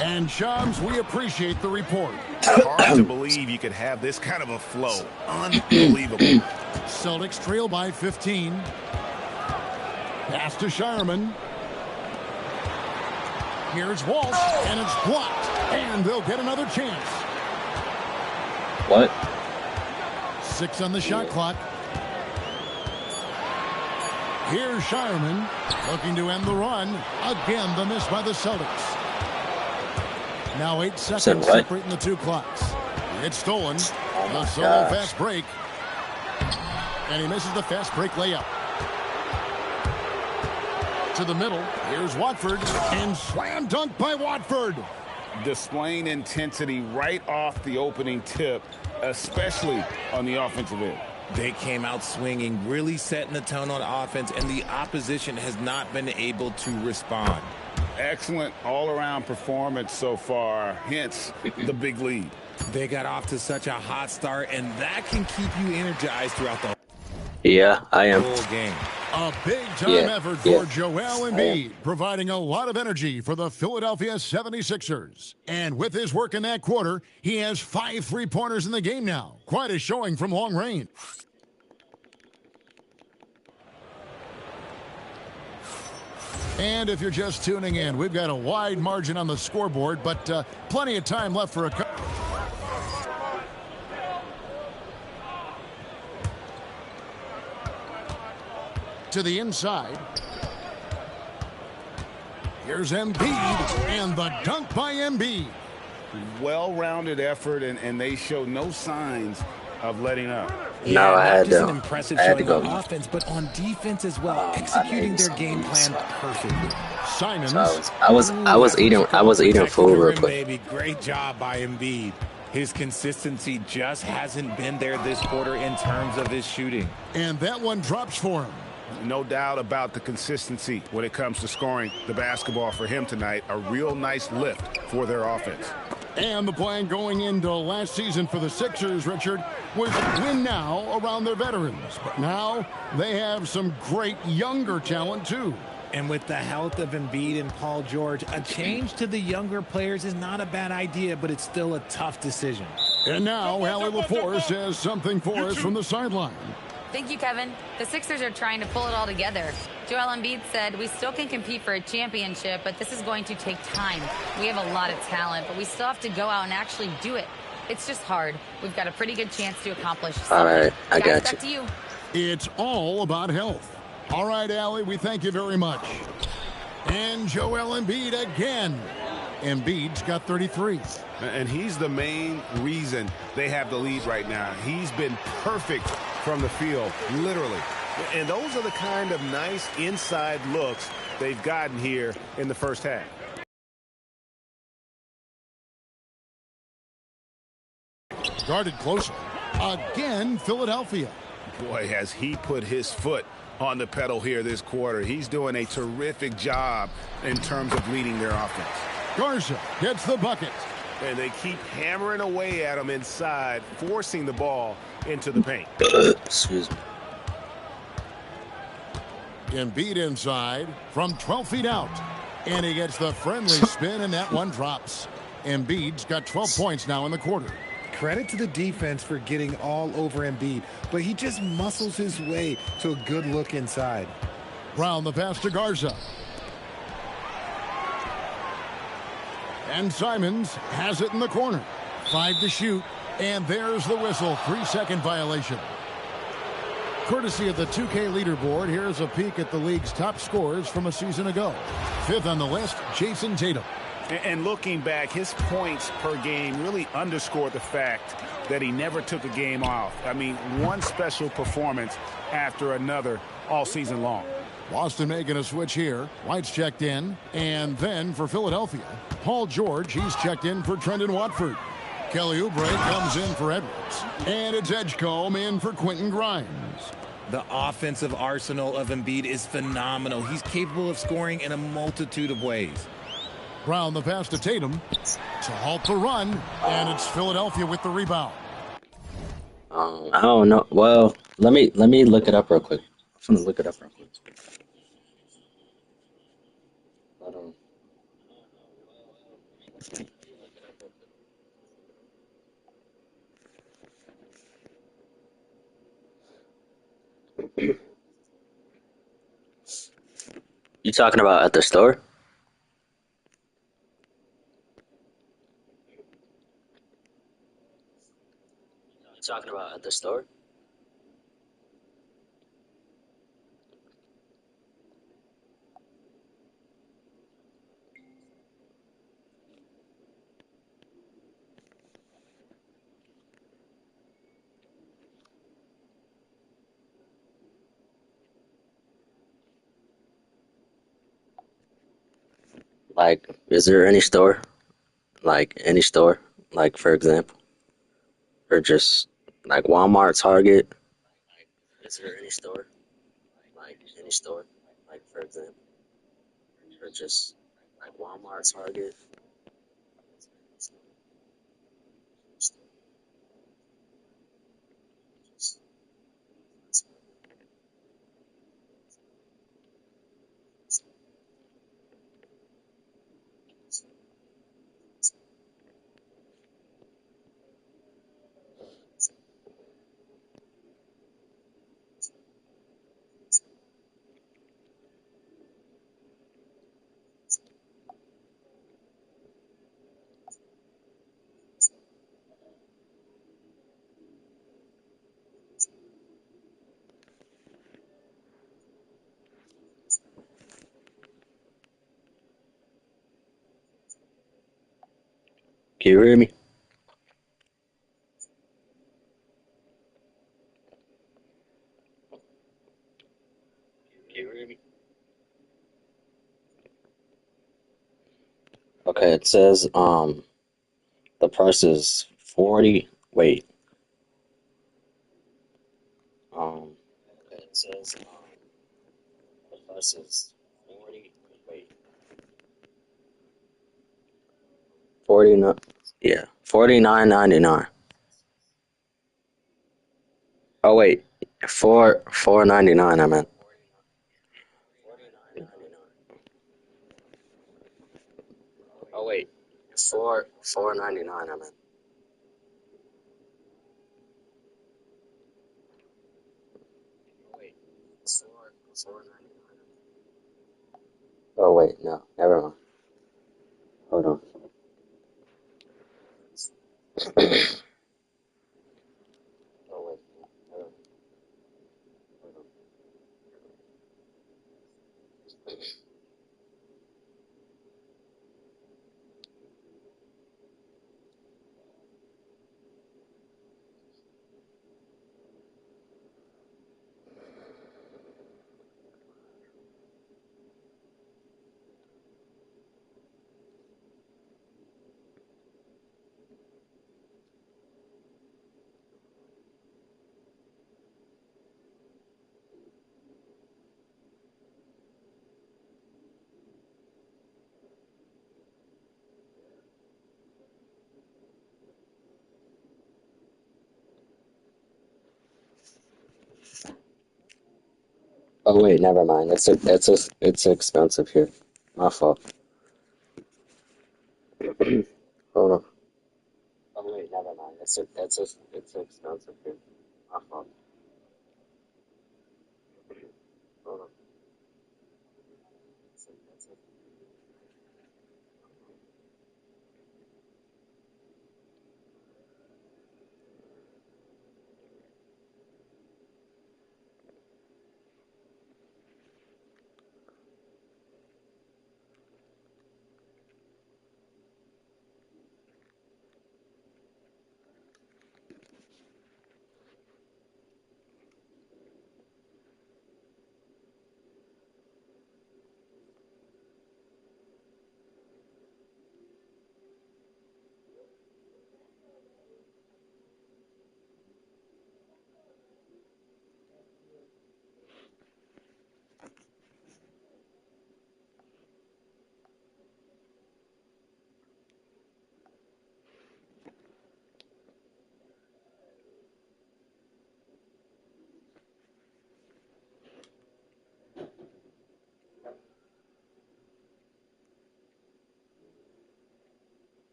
A: And Shams, we appreciate the report.
F: Hard to believe you could have this kind of a flow. Unbelievable.
A: Celtics trail by 15. Pass to Shireman. Here's Walsh, and it's blocked. And they'll get another chance.
E: What?
A: 6 on the shot clock. Here's Shireman looking to end the run. Again, the miss by the Celtics. Now 8 seconds separating the two clocks. It's stolen. The solo fast break. And he misses the fast break layup. To the middle. Here's Watford. And slam dunk by Watford.
F: Displaying intensity right off the opening tip, especially on the offensive end.
M: They came out swinging, really setting the tone on offense, and the opposition has not been able to respond.
F: Excellent all-around performance so far, hence the big lead.
M: They got off to such a hot start, and that can keep you energized throughout the
E: whole
M: game.
A: A big-time effort for Joel Embiid, providing a lot of energy for the Philadelphia 76ers. And with his work in that quarter, he has 5 3-pointers in the game now. Quite a showing from long range. And if you're just tuning in, we've got a wide margin on the scoreboard, but plenty of time left for a... To the inside. Here's Embiid, and the dunk by Embiid.
F: Well-rounded effort, and they show no signs of letting up.
M: No, I had to. An impressive showing on offense, but on defense as well, executing their game plan perfectly.
A: Simons.
E: I was eating food real quick.
M: Baby, great job by Embiid. His consistency just hasn't been there this quarter in terms of his shooting.
A: And that one drops for him.
F: No doubt about the consistency when it comes to scoring the basketball for him tonight. A real nice lift for their offense.
A: And the plan going into last season for the Sixers, Richard, was win now around their veterans. But now they have some great younger talent, too.
M: And with the health of Embiid and Paul George, a change to the younger players is not a bad idea, but it's still a tough decision.
A: And now Allie LaForce has something for us from the sideline.
D: Thank you, Kevin. The Sixers are trying to pull it all together. Joel Embiid said, "We still can compete for a championship, but this is going to take time. We have a lot of talent, but we still have to go out and actually do it. It's just hard. We've got a pretty good chance to accomplish something."
E: All right, I
D: Guys,
E: got
D: back
E: you.
D: to you.
A: It's all about health. All right, Allie, we thank you very much. And Joel Embiid again. Embiid's got 33.
F: And he's the main reason they have the lead right now. He's been perfect from the field, literally. And those are the kind of nice inside looks they've gotten here in the first half.
A: Guarded closer. Again, Philadelphia.
F: Boy, has he put his foot on the pedal here this quarter. He's doing a terrific job in terms of leading their offense.
A: Garza gets the bucket.
F: And they keep hammering away at him inside, forcing the ball into the paint.
E: Excuse me.
A: Embiid inside from 12 feet out. And he gets the friendly spin, and that one drops. Embiid's got 12 points now in the quarter.
M: Credit to the defense for getting all over Embiid, but he just muscles his way to a good look inside.
A: Brown the pass to Garza. And Simons has it in the corner. 5 to shoot, and there's the whistle. 3-second violation. Courtesy of the 2K leaderboard, here's a peek at the league's top scorers from a season ago. 5th on the list, Jason Tatum.
F: And looking back, his points per game really underscored the fact that he never took a game off. I mean, one special performance after another all season long.
A: Boston making a switch here. White's checked in. And then for Philadelphia, Paul George, he's checked in for Trendon Watford. Kelly Oubre comes in for Edwards. And it's Edgecombe in for Quentin Grimes.
M: The offensive arsenal of Embiid is phenomenal. He's capable of scoring in a multitude of ways.
A: Brown the pass to Tatum to halt the run, and it's Philadelphia with the rebound.
E: I don't know. Well, let me look it up real quick. I'm gonna look it up real quick. You talking about at the store? Talking about at the store? Like, is there any store? Like, any store? Like, for example? Or just, like, Walmart, Target? Is there any store? Like, any store? Like, for example? Or just, like, Walmart, Target? Can you hear me? Can you hear me? Okay, it says, the price is 40, wait. Okay, it says, the price is 40, wait. 49, yeah, $49.99. Oh wait, $4.99 I meant. Oh wait, $4.99 I meant. Oh wait, no, never mind. Hold on. Oh wait, hold on. Oh wait, never mind. It's expensive here. My fault. Hold on. Oh wait, never mind. It's expensive here. My fault. Hold on. That's it.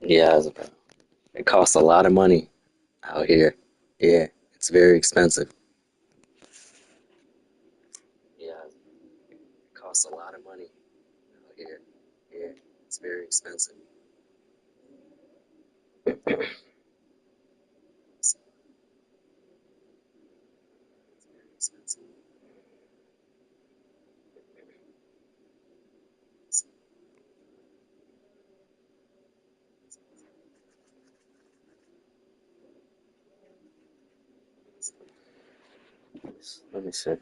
E: Yeah, it costs a lot of money out here. Yeah, it's very expensive. Yeah, it costs a lot of money out here. Yeah, it's very expensive. It's very expensive. Let me see. PS5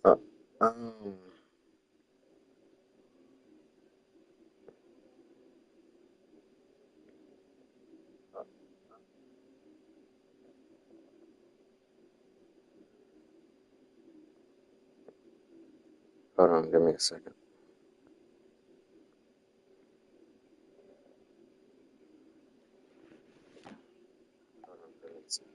E: Pro. Um, hold on, give me a second. Hold on, give me a second.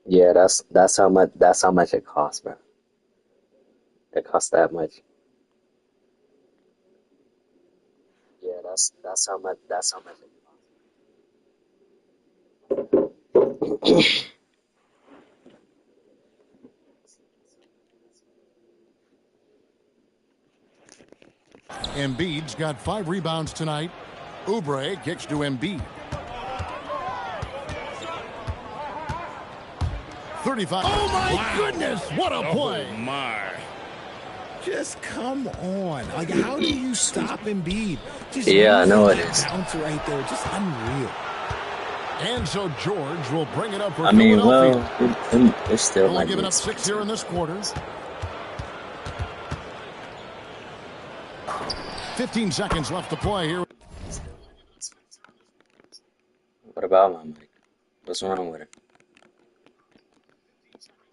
E: Yeah, that's how much it costs, bro. It costs that much. Yeah, that's how much it costs.
A: Embiid's got 5 rebounds tonight. Oubre kicks to Embiid. 35. Oh, my goodness. What a play.
B: Oh, my.
M: Just come on. Like, how do you stop Embiid? Just
E: yeah, I know it is.
M: Bounce right there. Just unreal.
A: And so George will bring it up for
E: I mean,
A: Philadelphia.
E: well, they're still
A: Only
E: like
A: giving up 6 here in this quarter. 15 seconds left to play here.
E: What about my mic? What's wrong with it?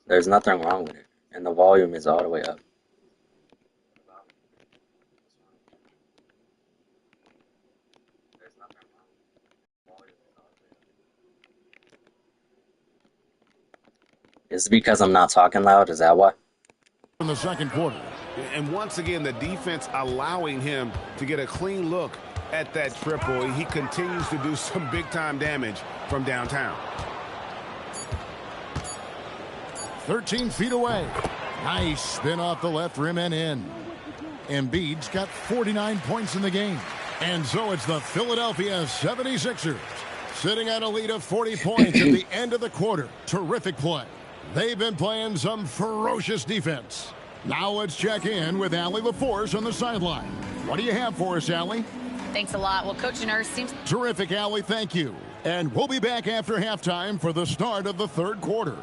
E: There's nothing wrong with it, and the volume is all the way up. Is it because I'm not talking loud? Is that why?
A: In the second quarter.
F: And once again, the defense allowing him to get a clean look at that triple. He continues to do some big-time damage from downtown.
A: 13 feet away. Nice spin off the left rim and in. Embiid's got 49 points in the game. And so it's the Philadelphia 76ers sitting at a lead of 40 points at the end of the quarter. Terrific play. They've been playing some ferocious defense. Now let's check in with Allie LaForce on the sideline. What do you have for us, Allie?
D: Thanks a lot. Well, Coach Nurse seems...
A: Terrific, Allie. Thank you. And we'll be back after halftime for the start of the third quarter.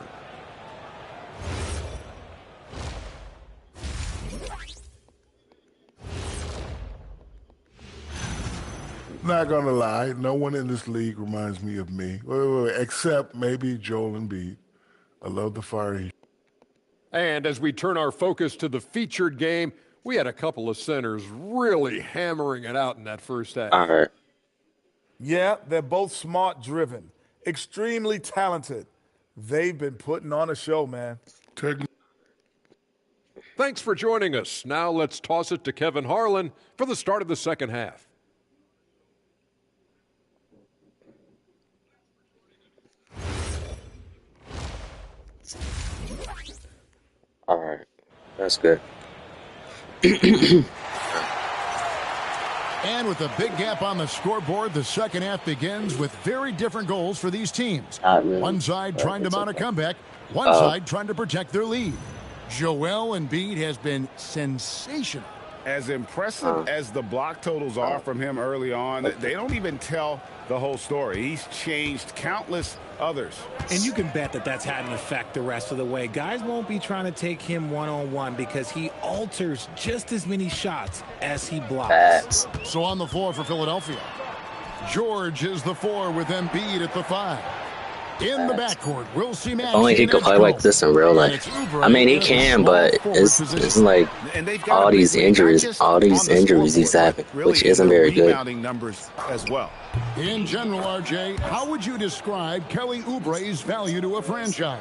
H: Not gonna lie, no one in this league reminds me of me. Wait, except maybe Joel Embiid. I love the fire.
I: And as we turn our focus to the featured game, we had a couple of centers really hammering it out in that first half.
E: All right.
G: Yeah, they're both smart-driven, extremely talented. They've been putting on a show, man.
I: Thanks for joining us. Now let's toss it to Kevin Harlan for the start of the second half.
E: All right. That's good.
A: And with a big gap on the scoreboard, the second half begins with very different goals for these teams.
E: Really.
A: One side trying to mount a comeback, one side trying to protect their lead. Joel Embiid has been sensational.
F: As impressive as the block totals are from him early on, they don't even tell the whole story. He's changed countless others.
M: And you can bet that that's had an effect the rest of the way. Guys won't be trying to take him one-on-one because he alters just as many shots as he blocks.
A: So on the floor for Philadelphia, George is the 4 with Embiid at the 5. In the backcourt, we'll see
E: If only he could play like this in real life. I mean, he can, but it's like all these injuries he's having, which isn't very good.
F: Numbers as well.
A: In general, RJ, how would you describe Kelly Oubre's value to a franchise?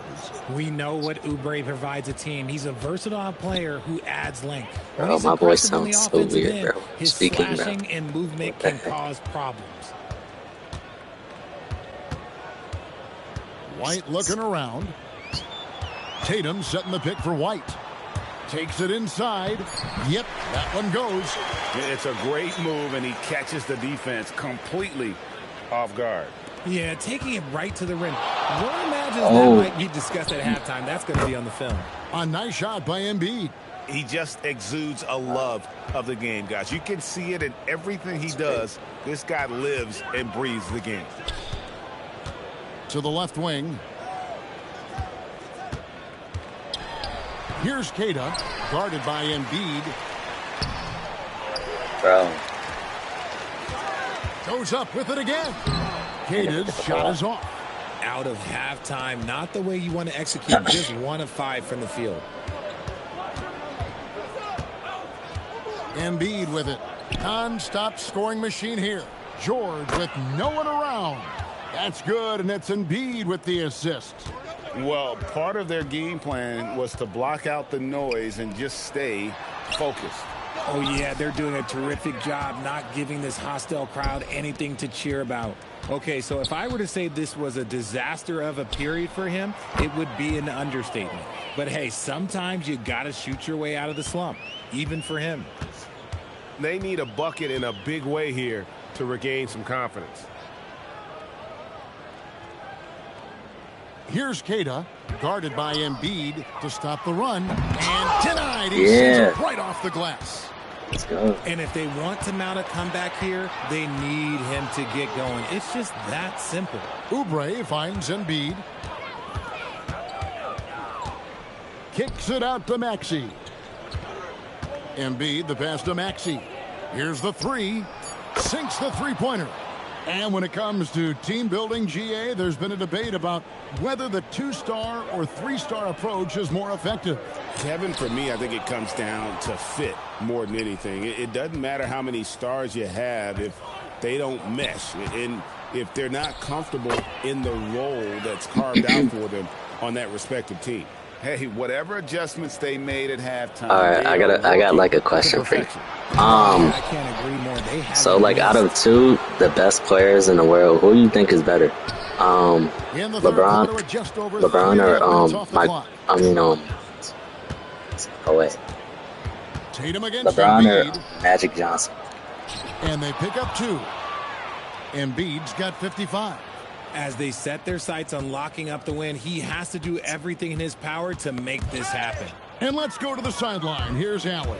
M: We know what Oubre provides a team. He's a versatile player who adds length.
E: Bro, my voice sounds so weird, bro.
M: His
E: Speaking,
M: slashing
E: bro.
M: and movement can cause problems.
A: White looking around. Tatum setting the pick for White. Takes it inside. Yep, that one goes.
F: It's a great move, and he catches the defense completely off guard.
M: Yeah, taking it right to the rim. One imagines that might be discussed at halftime. That's going to be on the film.
A: A nice shot by Embiid.
F: He just exudes a love of the game, guys. You can see it in everything he does. This guy lives and breathes the game.
A: To the left wing. Here's Keita, guarded by Embiid.
E: Bro.
A: Goes up with it again. Keita's shot is off.
M: Out of halftime, not the way you want to execute, just 1 of 5 from the field.
A: Embiid with it. Non-stop scoring machine here. George with no one around. That's good, and it's Embiid with the assist.
F: Well, part of their game plan was to block out the noise and just stay focused.
M: Oh, yeah, they're doing a terrific job not giving this hostile crowd anything to cheer about. Okay, so if I were to say this was a disaster of a period for him, it would be an understatement. But, hey, sometimes you got to shoot your way out of the slump, even for him.
F: They need a bucket in a big way here to regain some confidence.
A: Here's Queta, guarded by Embiid to stop the run, and denied. He sends it right off the glass.
E: Let's go.
M: And if they want to mount a comeback here, they need him to get going. It's just that simple.
A: Oubre finds Embiid. Kicks it out to Maxey. Embiid, the pass to Maxey. Here's the three. Sinks the three-pointer. And when it comes to team building, GA, there's been a debate about whether the 2-star or 3-star approach is more effective.
F: Kevin, for me, I think it comes down to fit more than anything. It doesn't matter how many stars you have if they don't mesh. And if they're not comfortable in the role that's carved out for them on that respective team.
G: Hey, whatever adjustments they made at halftime.
E: All right, I got like a question for you.
M: I can't agree more.
E: So like out of two, the best players in the world, who do you think is better? LeBron or
A: Tatum against
E: LeBron
A: Embiid.
E: or Magic Johnson?
A: And they pick up 2. Embiid's got 55.
M: As they set their sights on locking up the win, he has to do everything in his power to make this happen.
A: And let's go to the sideline. Here's Allen.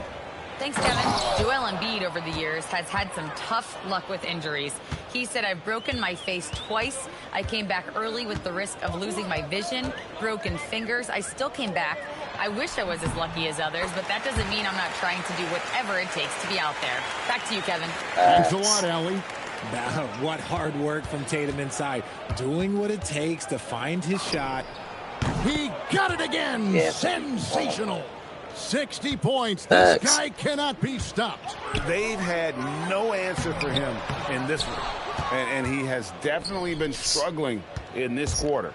D: Thanks, Kevin. Joel Embiid over the years has had some tough luck with injuries. He said, I've broken my face twice. I came back early with the risk of losing my vision, broken fingers. I still came back. I wish I was as lucky as others, but that doesn't mean I'm not trying to do whatever it takes to be out there. Back to you, Kevin.
A: Thanks a lot, Allie.
M: What hard work from Tatum inside. Doing what it takes to find his shot.
A: He got it again. Yeah. Sensational. 60 points. This guy cannot be stopped.
F: They've had no answer for him in this one. And he has definitely been struggling in this quarter.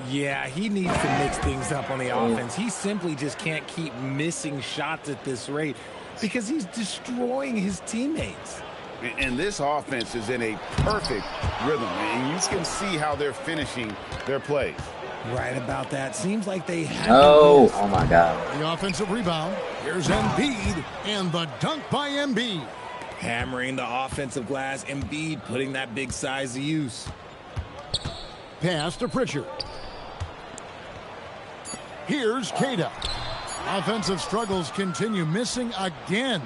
M: Yeah, he needs to mix things up on the offense. He simply just can't keep missing shots at this rate because he's destroying his teammates.
F: And this offense is in a perfect rhythm, and you can see how they're finishing their plays.
M: Right about that. Seems like they have.
E: Oh my God.
A: The offensive rebound. Here's Embiid, and the dunk by Embiid.
M: Hammering the offensive glass. Embiid putting that big size to use.
A: Pass to Pritchard. Here's Queta. Offensive struggles continue, missing again.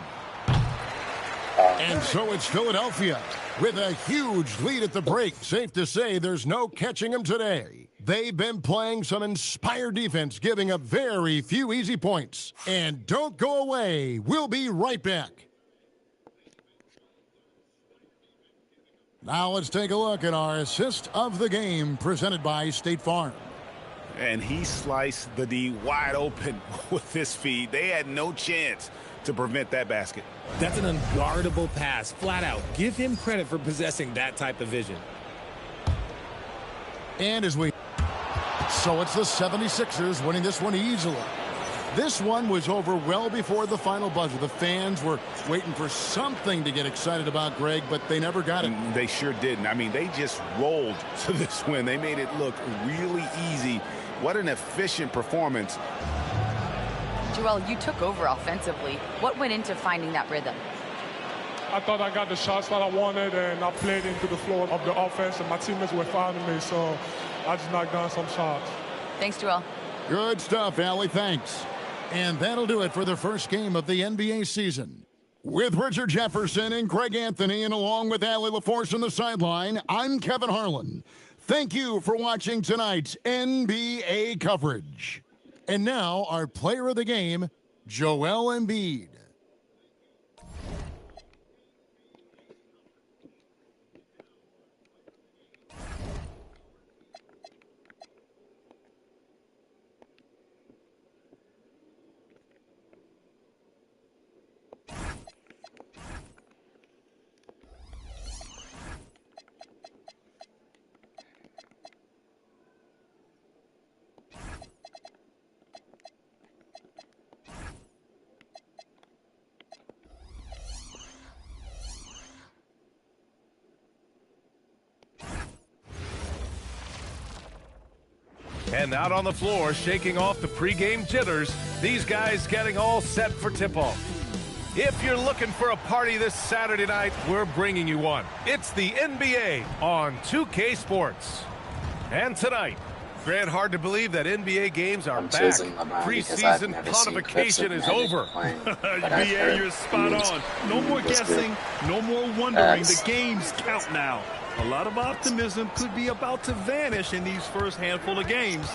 A: And so it's Philadelphia with a huge lead at the break. Safe to say there's no catching them today. They've been playing some inspired defense, giving up very few easy points. And don't go away. We'll be right back. Now let's take a look at our assist of the game presented by State Farm.
F: And he sliced the D wide open with his feed. They had no chance to prevent that basket.
M: That's an unguardable pass, flat out. Give him credit for possessing that type of vision.
A: And so it's the 76ers winning this one easily. This one was over well before the final buzzer. The fans were waiting for something to get excited about, Greg, but they never got it.
F: They sure didn't. I mean, they just rolled to this win. They made it look really easy. What an efficient performance.
D: Joel, you took over offensively. What went into finding that rhythm?
O: I thought I got the shots that I wanted, and I played into the flow of the offense, and my teammates were fouling me, so I just knocked down some shots.
D: Thanks, Joel.
A: Good stuff, Allie. Thanks. And that'll do it for the first game of the NBA season. With Richard Jefferson and Greg Anthony, and along with Allie LaForce on the sideline, I'm Kevin Harlan. Thank you for watching tonight's NBA coverage. And now, our player of the game, Joel Embiid.
J: And out on the floor, shaking off the pregame jitters, these guys getting all set for tip-off. If you're looking for a party this Saturday night, we're bringing you one. It's the NBA on 2K Sports. And tonight, Grant, hard to believe that NBA games are
E: I'm
J: back.
E: choosing LeBron because I've
J: Preseason
E: never seen clips of
J: pontification is
E: Magic
J: over.
E: playing, but I've
K: BA,
E: heard
K: you're spot
E: he was-
K: on. No
E: he
K: more
E: was
K: guessing,
E: good.
K: no more wondering.
E: Facts.
K: The games count now. A lot of optimism could be about to vanish in these first handful of games.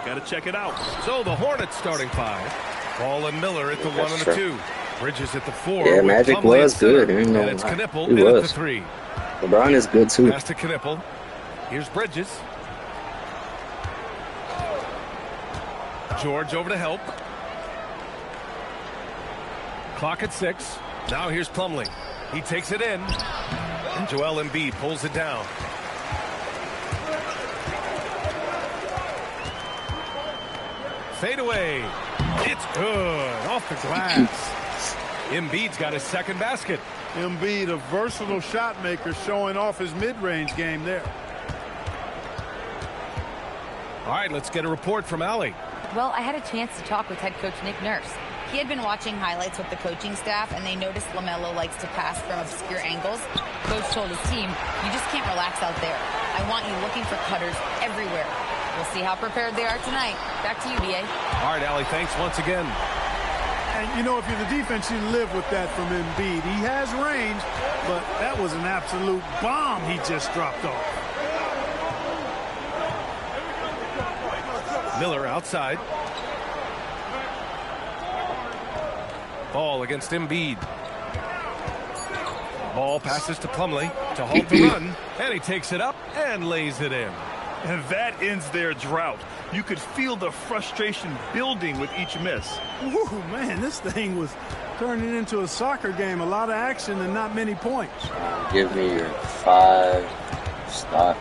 K: Got to check it out.
J: So the Hornets starting 5. Ball and Miller at the 1 and the 2. Bridges at the 4.
E: Yeah,
J: with
E: Magic
J: Plumlee
E: was
J: at center.
E: good. I ain't gonna
J: And it's
E: lie.
J: Knippel
E: He
J: in at the
E: was.
J: 3.
E: LeBron is good too.
J: Pass to Knippel. Here's Bridges. George over to help. Clock at 6. Now here's Plumlee. He takes it in. And Joel Embiid pulls it down. Fade away. It's good. Off the glass. Embiid's got his second basket.
K: Embiid, a versatile shot maker, showing off his mid-range game there.
J: All right, let's get a report from Allie.
D: Well, I had a chance to talk with head coach Nick Nurse. He had been watching highlights with the coaching staff, and they noticed LaMelo likes to pass from obscure angles. Coach told his team, you just can't relax out there. I want you looking for cutters everywhere. We'll see how prepared they are tonight. Back to you, BA.
J: All right, Allie, thanks once again.
K: And, you know, if you're the defense, you live with that from Embiid. He has range, but that was an absolute bomb he just dropped off.
J: Miller outside. Ball against Embiid. Ball passes to Plumlee to halt the run, and he takes it up and lays it in.
K: And that ends their drought. You could feel the frustration building with each miss. Ooh, man, this thing was turning into a soccer game. A lot of action and not many points.
E: Give me your 5 start.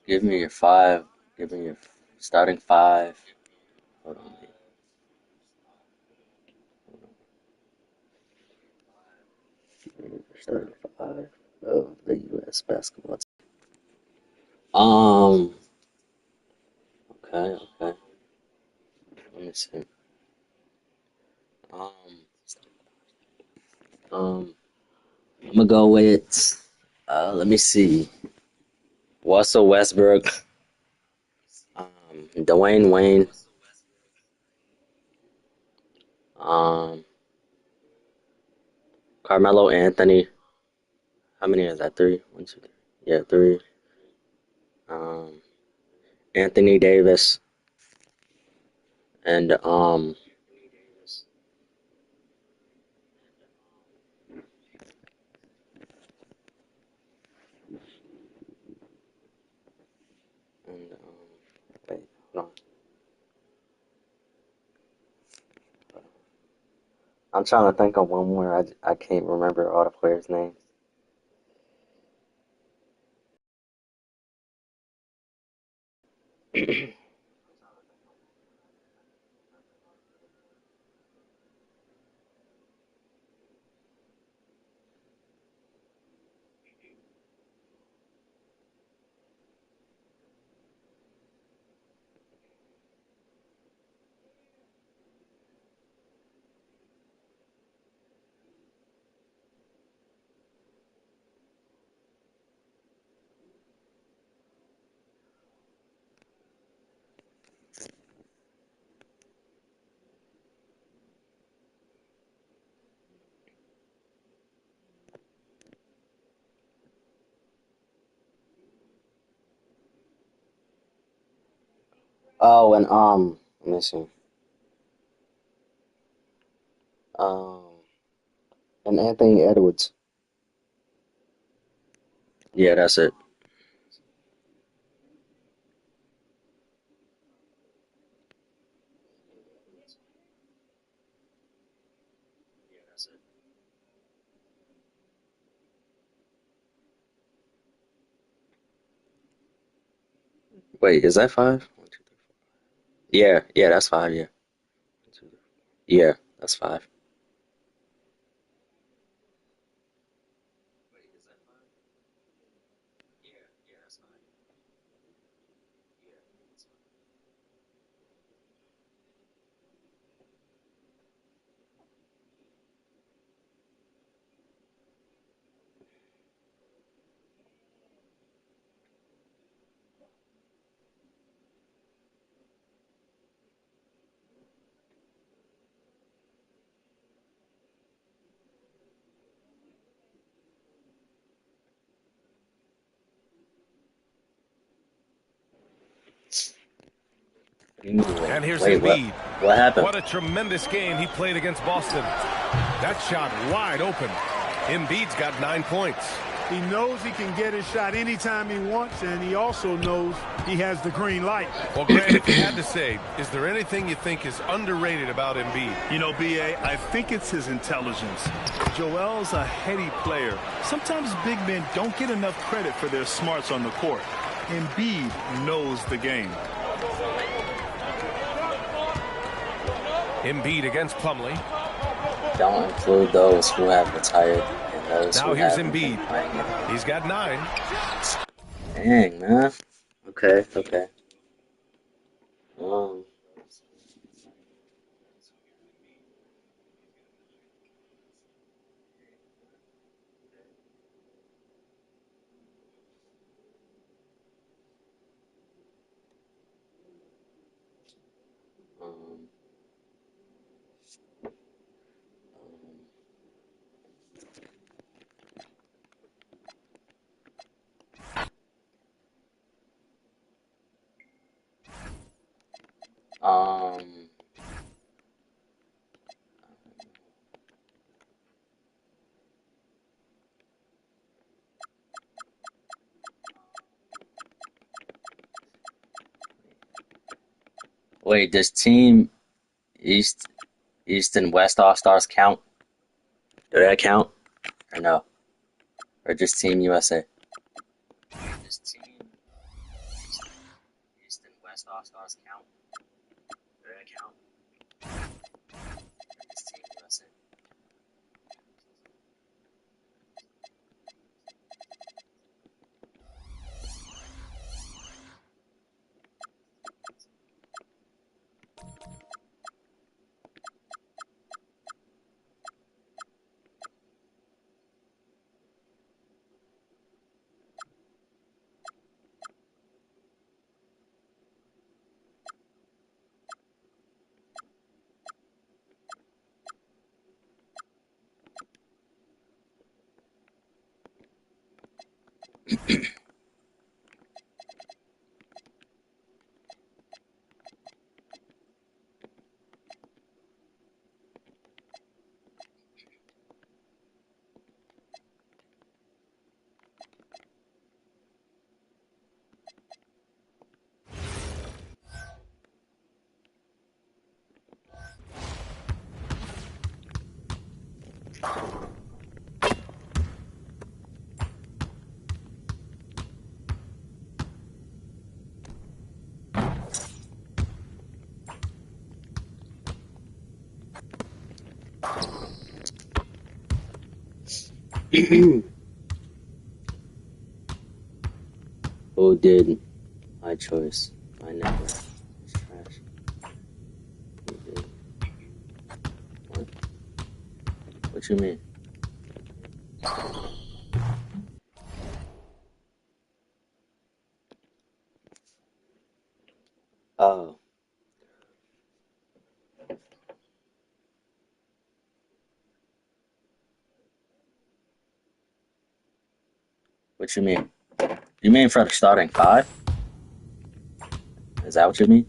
E: Give me your 5. Give me your starting 5. Hold on. Starting 5 of the U.S. basketball team. Okay. Let me see. I'm gonna go with. Let me see. Russell Westbrook. Dwayne Wayne. Carmelo Anthony. How many is that? 3? 1, 2, 3. Yeah, 3. Anthony Davis. And wait, hold on. I'm trying to think of one more. I can't remember all the players' names. Oh, and let me see. Um, and Anthony Edwards. Yeah, that's it. Wait, is that 5? Yeah, that's 5. Yeah, yeah, that's 5.
J: And here's
E: Wait,
J: Embiid.
E: what happened?
J: What a tremendous game he played against Boston. That shot wide open. Embiid's got 9 points.
K: He knows he can get his shot anytime he wants, and he also knows he has the green light.
J: Well, Grant, if you had to say, is there anything you think is underrated about Embiid?
K: You know, B.A., I think it's his intelligence. Joel's a heady player. Sometimes big men don't get enough credit for their smarts on the court. Embiid knows the game.
J: Embiid against Plumlee.
E: Don't include those who have retired and those
J: Now
E: who
J: here's
E: haven't been
J: Embiid.
E: playing it.
J: He's got 9.
E: Dang, man. Okay. Wait, does Team East and West All-Stars count? Do that count? Or no? Or just Team USA? Does Team East and West All-Stars count? Do that count? Or just Team USA? Who did? My choice. My network. It's trash. Who did? What? What you mean? Oh. What you mean? You mean for the starting 5? Is that what you mean?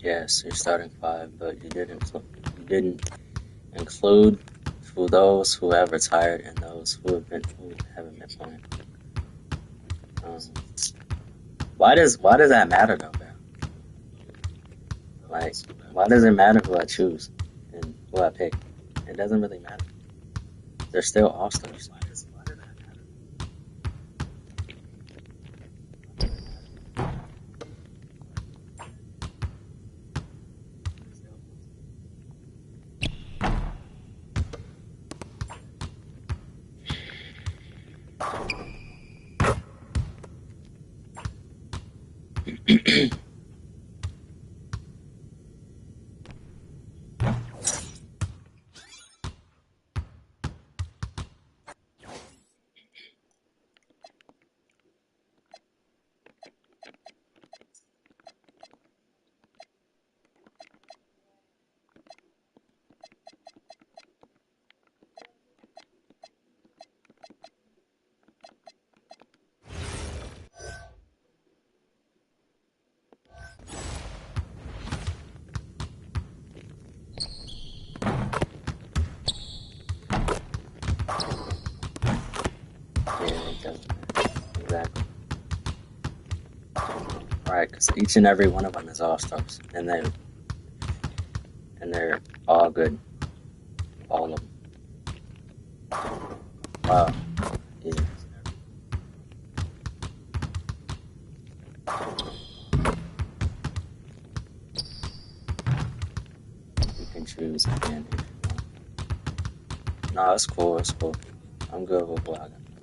E: Yes, you're starting 5, but you didn't include for those who have retired and those who haven't been playing. Why does that matter though, bro? Like, why does it matter who I choose and who I pick? It doesn't really matter. They're still all-stars. Exactly. Right, because each and every one of them is all-stars, and they're all good, all of them. Wow. Yeah. You can choose again if you want. No, it's cool. It's cool. I'm good with who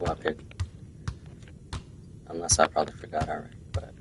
E: I picked. Unless I probably forgot already, but.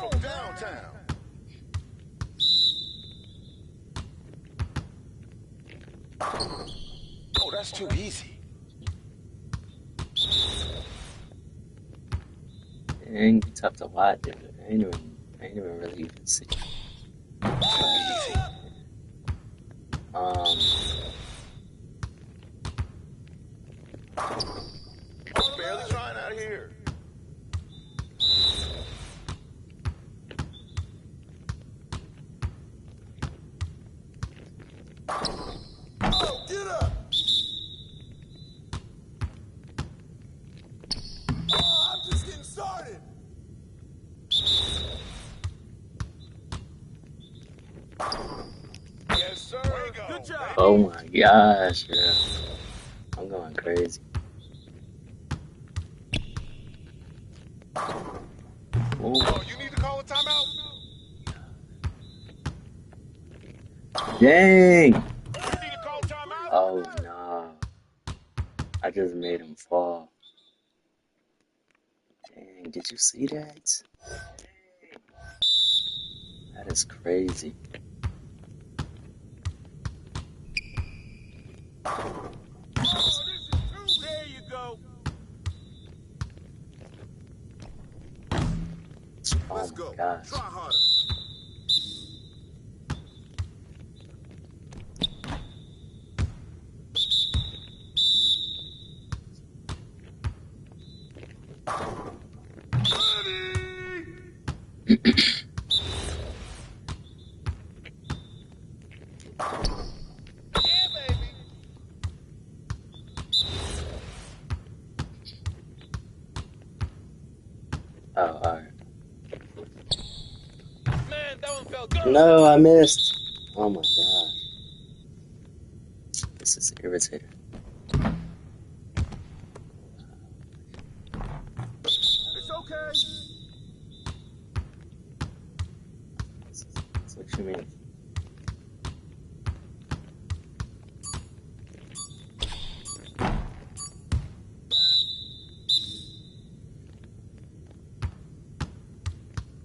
P: From downtown. Oh, that's too easy.
E: It ain't tough to watch, dude. I ain't even really even see.
P: Barely trying out here. Oh, get up! Oh, I'm just getting started. Yes, sir. Good job.
E: Oh my gosh, yeah. I'm going crazy. Ooh.
P: Oh, you need to call a timeout?
E: Dang! Oh no. I just made him fall. Dang, did you see that? That is crazy.
P: There you go.
E: Oh my gosh.
P: Try harder.
E: Oh, alright. No, I missed. Oh my gosh. This is irritating.
P: It's okay.
E: That's what you mean.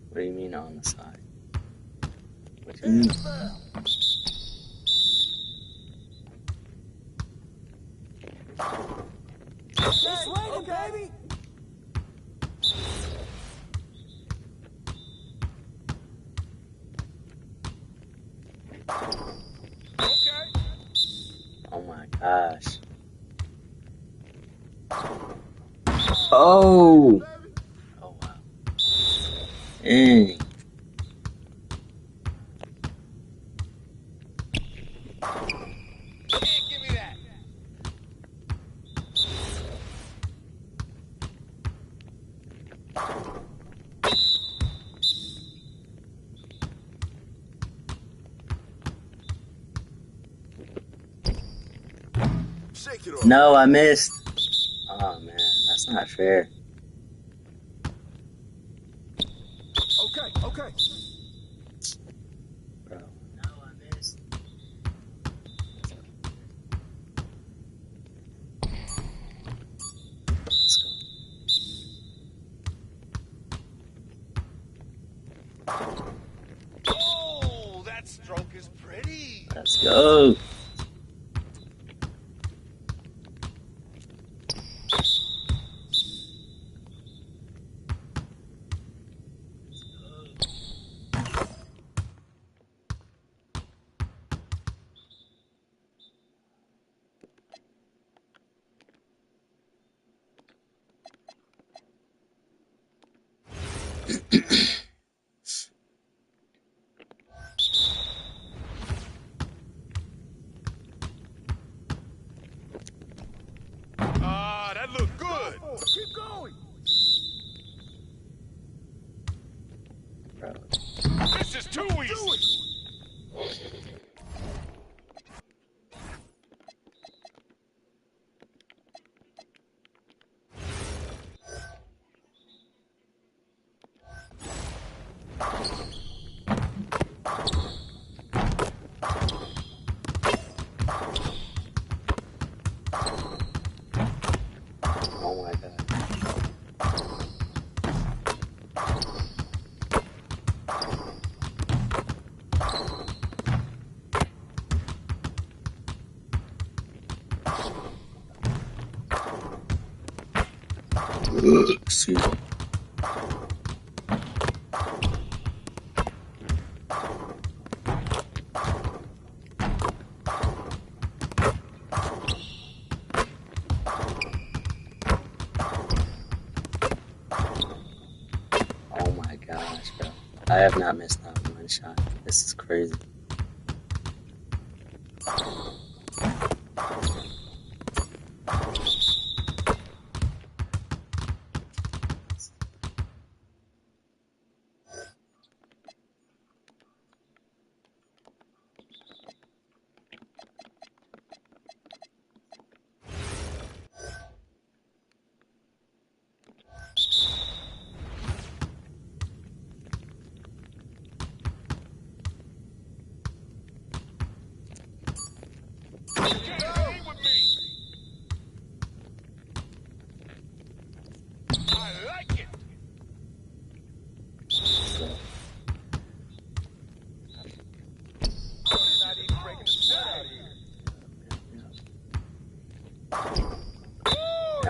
E: What do you mean on the side? What do you mean?
P: It's raining, baby.
E: Oh my gosh. Oh! Oh wow. Dang.
P: Give me that. Shake it off.
E: No, I missed. Oh man, that's not fair.
P: Okay, okay.
E: Bro. No, I missed. Let's go.
P: Oh, that stroke is pretty.
E: Let's go.
P: Ah, that looked good. Keep going.
E: Bro.
P: This is too easy.
E: Oh my god. Excuse me. Oh my gosh, bro. I have not missed that one shot. This is crazy.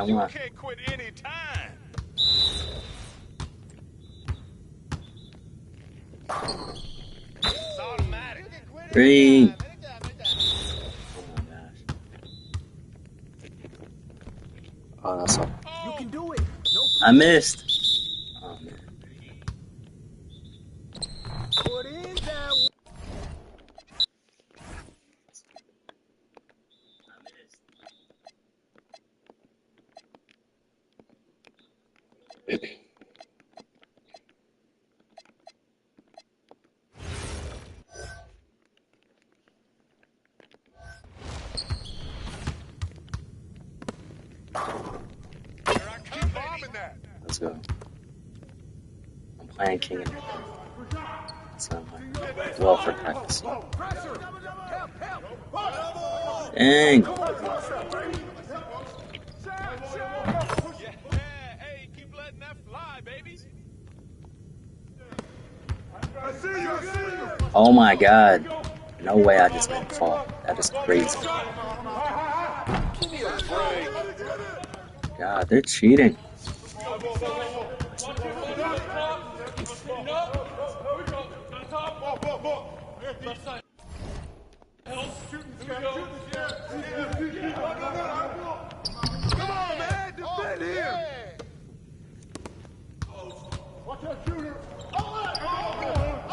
E: Come on.
P: Can't quit any time. It's automatic.
E: 3. Oh, that's all.
P: You can do it.
E: I missed. Oh, man.
P: Put in that.
E: Let's go. I'm playing King and so well for practice. Dang.
P: Hey, keep letting that fly, babies.
E: Oh my god. No way I just made a fall. That is crazy. God, they're cheating.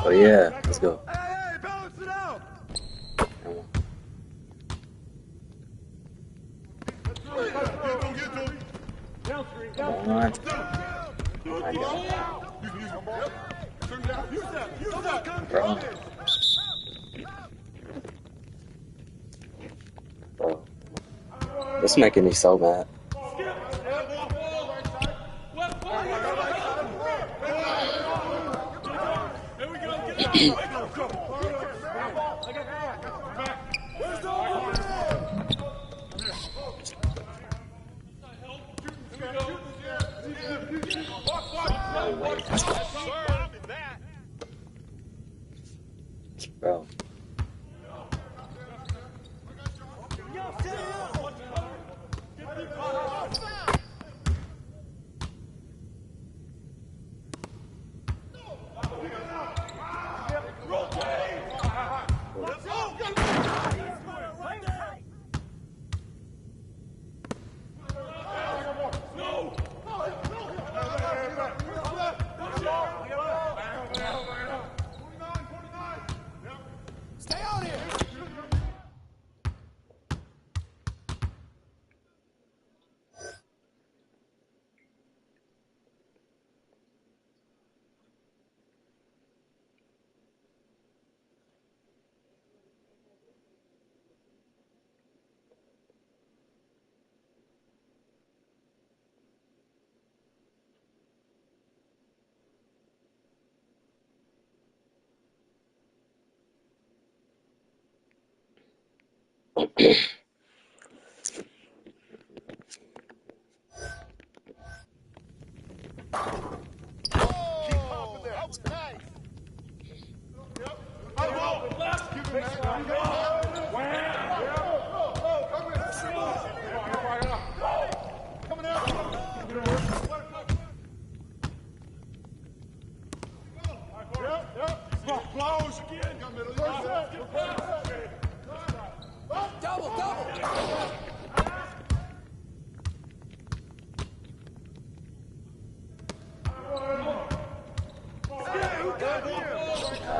E: Oh yeah, let's go. Come on. Oh my god. Bro. Bro. This is making me so mad. Bro.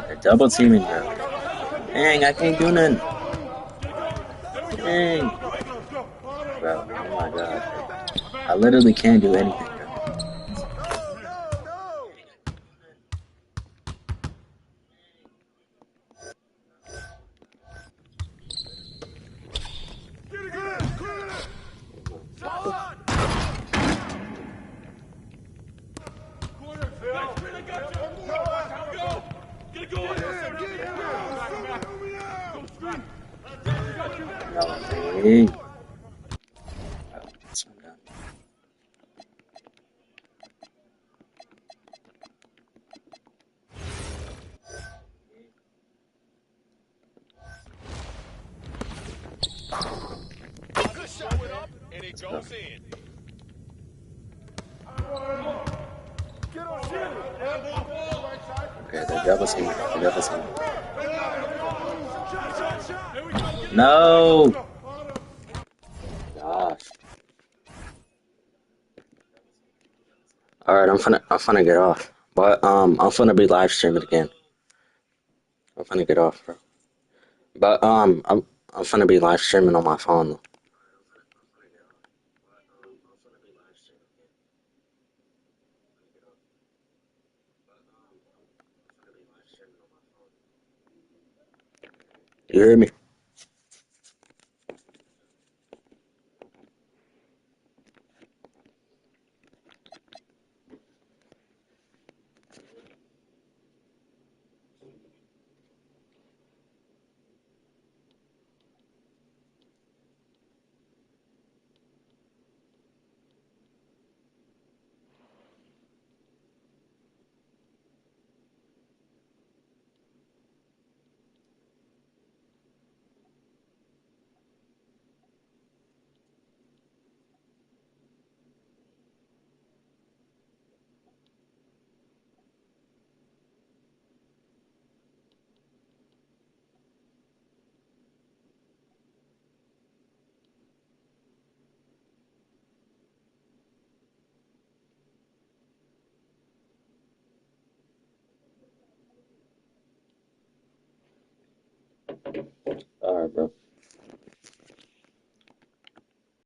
E: They're double teaming, bro. Dang, I can't do nothing. Dang. Bro, oh my god. I literally can't do anything, bro. Hey.
P: Just show it up and it goes in.
E: Okay, they're double teaming. They're double teaming. No. Gosh. All right, I'm finna get off. But I'm finna be live streaming again. I'm finna get off, bro. But I'm finna be live streaming on my phone. You hear me? All right, bro.